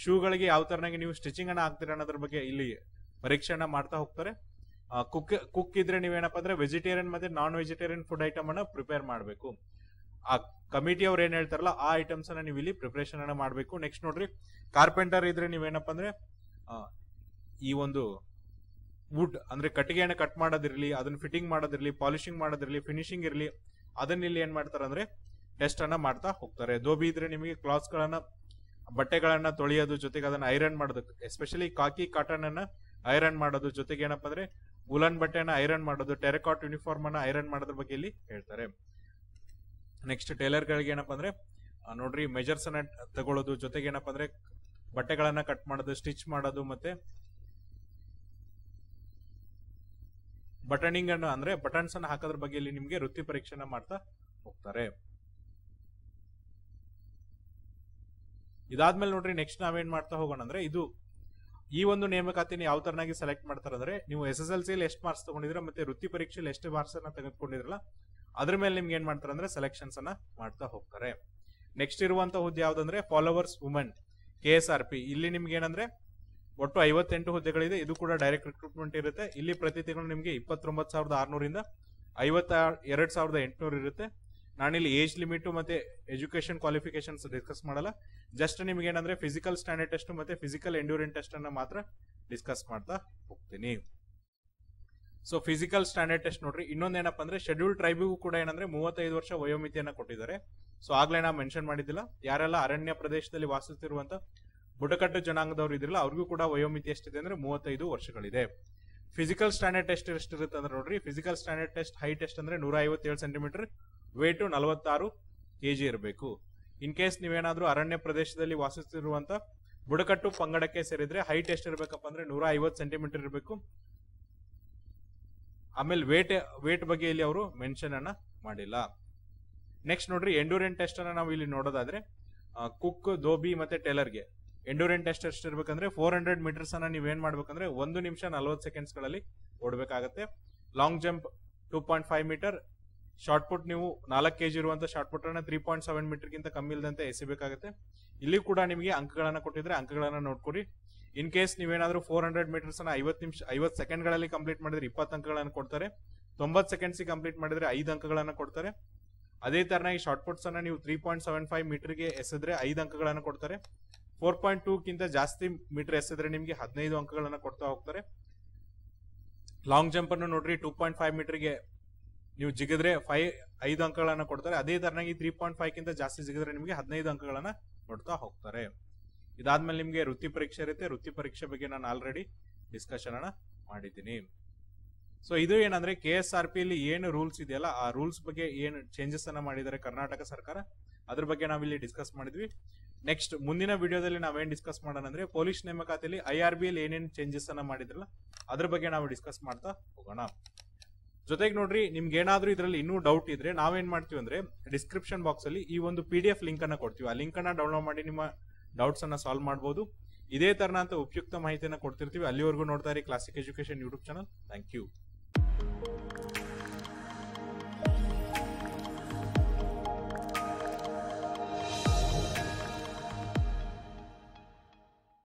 ಶೂಗಳಿಗೆ ಯಾವ ತರನಾಗಿ ನೀವು ಸ್ಟಿಚಿಂಗ್ ಅನ್ನ ಹಾಕ್ತೀರಾ ಅನ್ನೋದ್ರ ಬಗ್ಗೆ ಇಲ್ಲಿ ಪರೀಕ್ಷೆನ ಮಾಡ್ತಾ ಹೋಗ್ತಾರೆ. ಕುಕ್ ಇದ್ರೆ ನೀವೇನಪ್ಪ ಅಂದ್ರೆ ವೆಜಿಟೇರಿಯನ್ ಮತ್ತೆ ನಾನ್ ವೆಜಿಟೇರಿಯನ್ ಫುಡ್ ಐಟಮ್ ಅನ್ನ ಪ್ರಿಪೇರ್ ಮಾಡಬೇಕು. ಆ ಕಮಿಟಿ ಅವ್ರು ಏನ್ ಹೇಳ್ತಾರಲ್ಲ ಆ ಐಟಮ್ಸ್ ಅನ್ನ ನೀವು ಇಲ್ಲಿ ಪ್ರಿಪರೇಷನ್ ಅನ್ನ ಮಾಡಬೇಕು. ನೆಕ್ಸ್ಟ್ ನೋಡ್ರಿ ಕಾರ್ಪೆಂಟರ್ ಇದ್ರೆ ನೀವೇನಪ್ಪ ಅಂದ್ರೆ ಈ ಒಂದು ವುಡ್ ಅಂದ್ರೆ ಕಟ್ಟಿಗೆಯನ್ನ ಕಟ್ ಮಾಡೋದಿರ್ಲಿ, ಅದನ್ನ ಫಿಟ್ಟಿಂಗ್ ಮಾಡೋದಿರ್ಲಿ, ಪಾಲಿಶಿಂಗ್ ಮಾಡೋದಿರ್ಲಿ, ಫಿನಿಶಿಂಗ್ ಇರ್ಲಿ, ಅದನ್ನ ಇಲ್ಲಿ ಏನ್ ಮಾಡ್ತಾರೆ ಅಂದ್ರೆ ಟೆಸ್ಟ್ ಅನ್ನ ಮಾಡ್ತಾ ಹೋಗ್ತಾರೆ. ದೋಬಿ ಇದ್ರೆ ನಿಮಗೆ ಕ್ಲಾತ್ಸ್ ಗಳನ್ನ ಬಟ್ಟೆಗಳನ್ನ ತೊಳೆಯೋದು, ಜೊತೆಗೆ ಅದನ್ನ ಐರನ್ ಮಾಡೋದು, ಎಸ್ಪೆಷಲಿ ಕಾಕಿ ಕಾಟನ್ ಅನ್ನ ಐರನ್ ಮಾಡೋದು, ಜೊತೆಗೆ ಏನಪ್ಪಾ ಅಂದ್ರೆ ಉಲನ್ ಬಟ್ಟೆನ ಐರನ್ ಮಾಡೋದು, ಟೆರಕಾಟ್ ಯೂನಿಫಾರ್ಮ್ ಅನ್ನ ಐರನ್ ಮಾಡೋದ್ರ ಬಗ್ಗೆ ಇಲ್ಲಿ ಹೇಳ್ತಾರೆ. ನೆಕ್ಸ್ಟ್ ಟೈಲರ್ ಗಳಿಗೆ ಏನಪ್ಪಾ ಅಂದ್ರೆ ನೋಡ್ರಿ ಮೆಜರ್ಸ್ ಅನ್ನ ತಗೊಳ್ಳೋದು, ಜೊತೆಗೆ ಏನಪ್ಪಾ ಅಂದ್ರೆ ಬಟ್ಟೆಗಳನ್ನ ಕಟ್ ಮಾಡೋದು, ಸ್ಟಿಚ್ ಮಾಡೋದು, ಮತ್ತೆ ಬಟನಿಂಗ್ ಅನ್ನು ಅಂದ್ರೆ ಬಟನ್ಸ್ ಅನ್ನ ಹಾಕೋದ್ರ ಬಗ್ಗೆ ಇಲ್ಲಿ ನಿಮ್ಗೆ ವೃತ್ತಿ ಪರೀಕ್ಷೆನ ಮಾಡ್ತಾ ಹೋಗ್ತಾರೆ. ಇದಾದ್ಮೇಲೆ ನೋಡ್ರಿ ನೆಕ್ಸ್ಟ್ ನಾವೇನ್ ಮಾಡ್ತಾ ಹೋಗೋಣ ಅಂದ್ರೆ ಇದು ಈ ಒಂದು ನೇಮಕಾತಿನ ಯಾವ ತರನಾಗಿ ಸೆಲೆಕ್ಟ್ ಮಾಡ್ತಾರೆ ಅಂದ್ರೆ ನೀವು SSLC ಎಷ್ಟು ಮಾರ್ಕ್ಸ್ ತಗೊಂಡಿದ್ರ ಮತ್ತೆ ವೃತ್ತಿ ಪರೀಕ್ಷೆಯಲ್ಲಿ ಎಷ್ಟು ಮಾರ್ಕ್ಸ್ ಅನ್ನ ತೆಗೆದುಕೊಂಡಿದ್ರಲ್ಲ ಅದ್ರ ಮೇಲೆ ನಿಮ್ಗೆ ಏನ್ ಮಾಡ್ತಾರೆ ಅಂದ್ರೆ ಸೆಲೆಕ್ಷನ್ಸ್ ಅನ್ನ ಮಾಡ್ತಾ ಹೋಗ್ತಾರೆ. ನೆಕ್ಸ್ಟ್ ಇರುವಂತ ಹುದ್ದೆ ಯಾವ್ದಂದ್ರೆ ಫಾಲೋವರ್ಸ್ ವುಮೆನ್ KSRP. ಇಲ್ಲಿ ನಿಮ್ಗೆ ಏನಂದ್ರೆ ಒಟ್ಟು 58 ಹುದ್ದೆಗಳಿದೆ. ಇದು ಕೂಡ ಡೈರೆಕ್ಟ್ ರಿಕ್ರೂಟ್ಮೆಂಟ್ ಇರುತ್ತೆ. ಇಲ್ಲಿ ಪ್ರತಿ ತಿಂಗಳು ನಿಮ್ಗೆ 29,600 ಇಂದ 52,800 ಇರುತ್ತೆ. ನಾನಿಲ್ಲಿ ಏಜ್ ಲಿಮಿಟ್ ಮತ್ತೆ ಎಜುಕೇಶನ್ ಕ್ವಾಲಿಫಿಕೇಶನ್ಸ್ ಡಿಸ್ಕಸ್ ಮಾಡಲ್ಲ. ಜಸ್ಟ್ ನಿಮ್ಗೆ ಏನಂದ್ರೆ ಫಿಸಿಕಲ್ ಸ್ಟ್ಯಾಂಡರ್ಡ್ ಟೆಸ್ಟ್ ಮತ್ತೆ ಫಿಸಿಕಲ್ ಎಂಡ್ಯೂರೆನ್ಸ್ ಟೆಸ್ಟ್ ಅನ್ನ ಮಾತ್ರ ಡಿಸ್ಕಸ್ ಮಾಡ್ತಾ ಹೋಗ್ತೀನಿ. ಸೊ ಫಿಸಿಕಲ್ ಸ್ಟ್ಯಾಂಡರ್ಡ್ ಟೆಸ್ಟ್ ನೋಡ್ರಿ, ಇನ್ನೊಂದೇನಪ್ಪ ಅಂದ್ರೆ ಶೆಡ್ಯೂಲ್ ಟ್ರೈಬಿಗೂ ಕೂಡ ಏನಂದ್ರೆ 35 ವರ್ಷ ವಯೋಮಿತಿಯನ್ನ ಕೊಟ್ಟಿದ್ದಾರೆ. ಸೊ ಆಗ್ಲೇ ನಾ ಮೆನ್ಷನ್ ಮಾಡಿದ್ದಿಲ್ಲ, ಯಾರೆಲ್ಲ ಅರಣ್ಯ ಪ್ರದೇಶದಲ್ಲಿ ವಾಸಿಸುತ್ತಿರುವಂತ ಬುಡಕಟ್ಟು ಜನಾಂಗದವರು ಇದ್ರಲ್ಲ ಅವ್ರಿಗೂ ಕೂಡ ವಯೋಮಿತಿ ಎಷ್ಟಿದೆ ಅಂದ್ರೆ 35 ವರ್ಷಗಳಿದೆ. ಫಿಸಿಕಲ್ ಸ್ಟ್ಯಾಂಡರ್ಡ್ ಟೆಸ್ಟ್ ಎಷ್ಟಿರುತ್ತೆ ಅಂದ್ರೆ ನೋಡ್ರಿ, ಫಿಸಿಕಲ್ ಸ್ಟ್ಯಾಂಡರ್ಡ್ ಟೆಸ್ಟ್ ಹೈಟ್ ಎಷ್ಟು ಅಂದ್ರೆ 157 ಸೆಂಟಿಮೀಟರ್, ವೇಟ್ 46 kg ಇರಬೇಕು. ಇನ್ ಕೇಸ್ ನೀವೇನಾದ್ರೂ ಅರಣ್ಯ ಪ್ರದೇಶದಲ್ಲಿ ವಾಸಿಸುತ್ತಿರುವಂತ ಬುಡಕಟ್ಟು ಪಂಗಡಕ್ಕೆ ಸೇರಿದ್ರೆ ಹೈಟ್ ಎಷ್ಟಿರ್ಬೇಕಪ್ಪ ಅಂದ್ರೆ 150 ಸೆಂಟಿಮೀಟರ್ ಇರಬೇಕು. ಆಮೇಲೆ ವೇಟ್ ಬಗ್ಗೆ ಇಲ್ಲಿ ಅವರು ಮೆನ್ಷನ್ ಅನ್ನ ಮಾಡಿಲ್ಲ. ನೆಕ್ಸ್ಟ್ ನೋಡ್ರಿ, ಎಂಡ್ಯೂರೆನ್ಸ್ ಟೆಸ್ಟ್ ಅನ್ನ ನಾವು ಇಲ್ಲಿ ನೋಡೋದಾದ್ರೆ ಕುಕ್, ಧೋಬಿ ಮತ್ತೆ ಟೇಲರ್ಗೆ ಎಂಡ್ಯೂರೆನ್ಸ್ ಟೆಸ್ಟ್ ಎಷ್ಟಿರ್ಬೇಕಂದ್ರೆ 400 ಮೀಟರ್ಸ್ ಅನ್ನ ನೀವೇನ್ ಮಾಡ್ಬೇಕಂದ್ರೆ 1 ನಿಮಿಷ 40 ಸೆಕೆಂಡ್ಸ್ ಗಳಲ್ಲಿ ಓಡಬೇಕಾಗತ್ತೆ. Long jump 2.5 metre, short put ನೀವು 4 kg ಇರುವಂತ ಶಾರ್ಟ್ ಪುಟ್ ಅನ್ನ 3.7 ಮೀಟರ್ ಗಿಂತ ಕಮ್ಮಿ ಇಲ್ಲದಂತೆ ಎಸಿಬೇಕಾಗುತ್ತೆ. ಇಲ್ಲಿ ಕೂಡ ನಿಮಗೆ ಅಂಕಗಳನ್ನ ಕೊಟ್ಟಿದ್ರೆ ಅಂಕಗಳನ್ನ ನೋಡ್ಕೊರಿ. ಇನ್ ಕೇಸ್ ನೀವೇನಾದ್ರೂ 400 ಮೀಟರ್ಸ್ ಅನ್ನ 50 ಸೆಕೆಂಡ್ ಗಳಲ್ಲಿ ಕಂಪ್ಲೀಟ್ ಮಾಡಿದ್ರೆ 20 ಅಂಕಗಳನ್ನ ಕೊಡ್ತಾರೆ. 90 ಸೆಕೆಂಡ್ಸ್ ಕಂಪ್ಲೀಟ್ ಮಾಡಿದ್ರೆ 5 ಅಂಕಗಳನ್ನ ಕೊಡ್ತಾರೆ. ಅದೇ ತರನಾಗಿ ಶಾರ್ಟ್ ಪುಟ್ಸ್ ಅನ್ನ ನೀವು 3.75 ಮೀಟರ್ಗೆ ಎಸೆದ್ರೆ 5 ಅಂಕಗಳನ್ನ ಕೊಡ್ತಾರೆ. 4.2 ಗಿಂತ ಜಾಸ್ತಿ ಮೀಟರ್ ಎಸೆದ್ರೆ ನಿಮ್ಗೆ 15 ಅಂಕಗಳನ್ನ ಕೊಡ್ತಾ ಹೋಗ್ತಾರೆ. ಲಾಂಗ್ ಜಂಪ್ ಅನ್ನು ನೋಡ್ರಿ, 2.5 ಮೀಟರ್ಗೆ ನೀವು ಜಿಗಿದ್ರೆ 5 ಅಂಕಗಳನ್ನ ಕೊಡ್ತಾರೆ. ಅದೇ ತರನಾಗಿ 3.5 ಗಿಂತ ಜಾಸ್ತಿ ಜಿಗಿದ್ರೆ ನಿಮ್ಗೆ 15 ಅಂಕಗಳನ್ನ ಕೊಡ್ತಾ ಹೋಗ್ತಾರೆ. ಇದಾದ್ಮೇಲೆ ನಿಮ್ಗೆ ವೃತ್ತಿ ಪರೀಕ್ಷೆ ಇರುತ್ತೆ. ವೃತ್ತಿ ಪರೀಕ್ಷೆ ಬಗ್ಗೆ ನಾನು ಆಲ್ರೆಡಿ ಡಿಸ್ಕಷನ್ ಅನ್ನ ಮಾಡಿದ್ದೀನಿ. ಸೊ ಇದು ಏನಂದ್ರೆ KSRP ಅಲ್ಲಿ ಏನು ರೂಲ್ಸ್ ಇದೆಯಲ್ಲ ಆ ರೂಲ್ಸ್ ಬಗ್ಗೆ ಏನು ಚೇಂಜಸ್ ಅನ್ನ ಮಾಡಿದ್ದಾರೆ ಕರ್ನಾಟಕ ಸರ್ಕಾರ, ಅದ್ರ ಬಗ್ಗೆ ನಾವಿಲ್ಲಿ ಡಿಸ್ಕಸ್ ಮಾಡಿದ್ವಿ. ನೆಕ್ಸ್ಟ್ ಮುಂದಿನ ವಿಡಿಯೋದಲ್ಲಿ ನಾವೇನ್ ಡಿಸ್ಕಸ್ ಮಾಡೋಣ ಅಂದ್ರೆ ಪೊಲೀಸ್ ನೇಮಕಾತಿಯಲ್ಲಿ IRB ಅಲ್ಲಿ ಏನೇನು ಚೇಂಜಸ್ ಅನ್ನ ಮಾಡಿದ್ರಲ್ಲ ಅದ್ರ ಬಗ್ಗೆ ನಾವು ಡಿಸ್ಕಸ್ ಮಾಡ್ತಾ ಹೋಗೋಣ. ಜೊತೆಗೆ ನೋಡ್ರಿ, ನಿಮ್ಗೆ ಏನಾದ್ರೂ ಇದರಲ್ಲಿ ಇನ್ನೂ ಡೌಟ್ ಇದ್ರೆ ನಾವೇನ್ ಮಾಡ್ತೀವಿ ಅಂದ್ರೆ ಡಿಸ್ಕ್ರಿಪ್ಷನ್ ಬಾಕ್ಸ್ ಅಲ್ಲಿ ಈ ಒಂದು PDF ಲಿಂಕ್ ಅನ್ನ ಕೊಡ್ತೀವಿ. ಆ ಲಿಂಕ್ ಅನ್ನ ಡೌನ್ಲೋಡ್ ಮಾಡಿ ನಿಮ್ಮ ಡೌಟ್ಸ್ ಅನ್ನ ಸಾಲ್ವ್ ಮಾಡಬಹುದು. ಇದೇ ತರನಂತ ಉಪಯುಕ್ತ ಮಾಹಿತಿಯನ್ನ ಕೊಡ್ತಿರ್ತೀವಿ. ಅಲ್ಲಿವರೆಗೂ ನೋಡ್ತಾ ಇರಿ classic education YouTube channel. Thank you.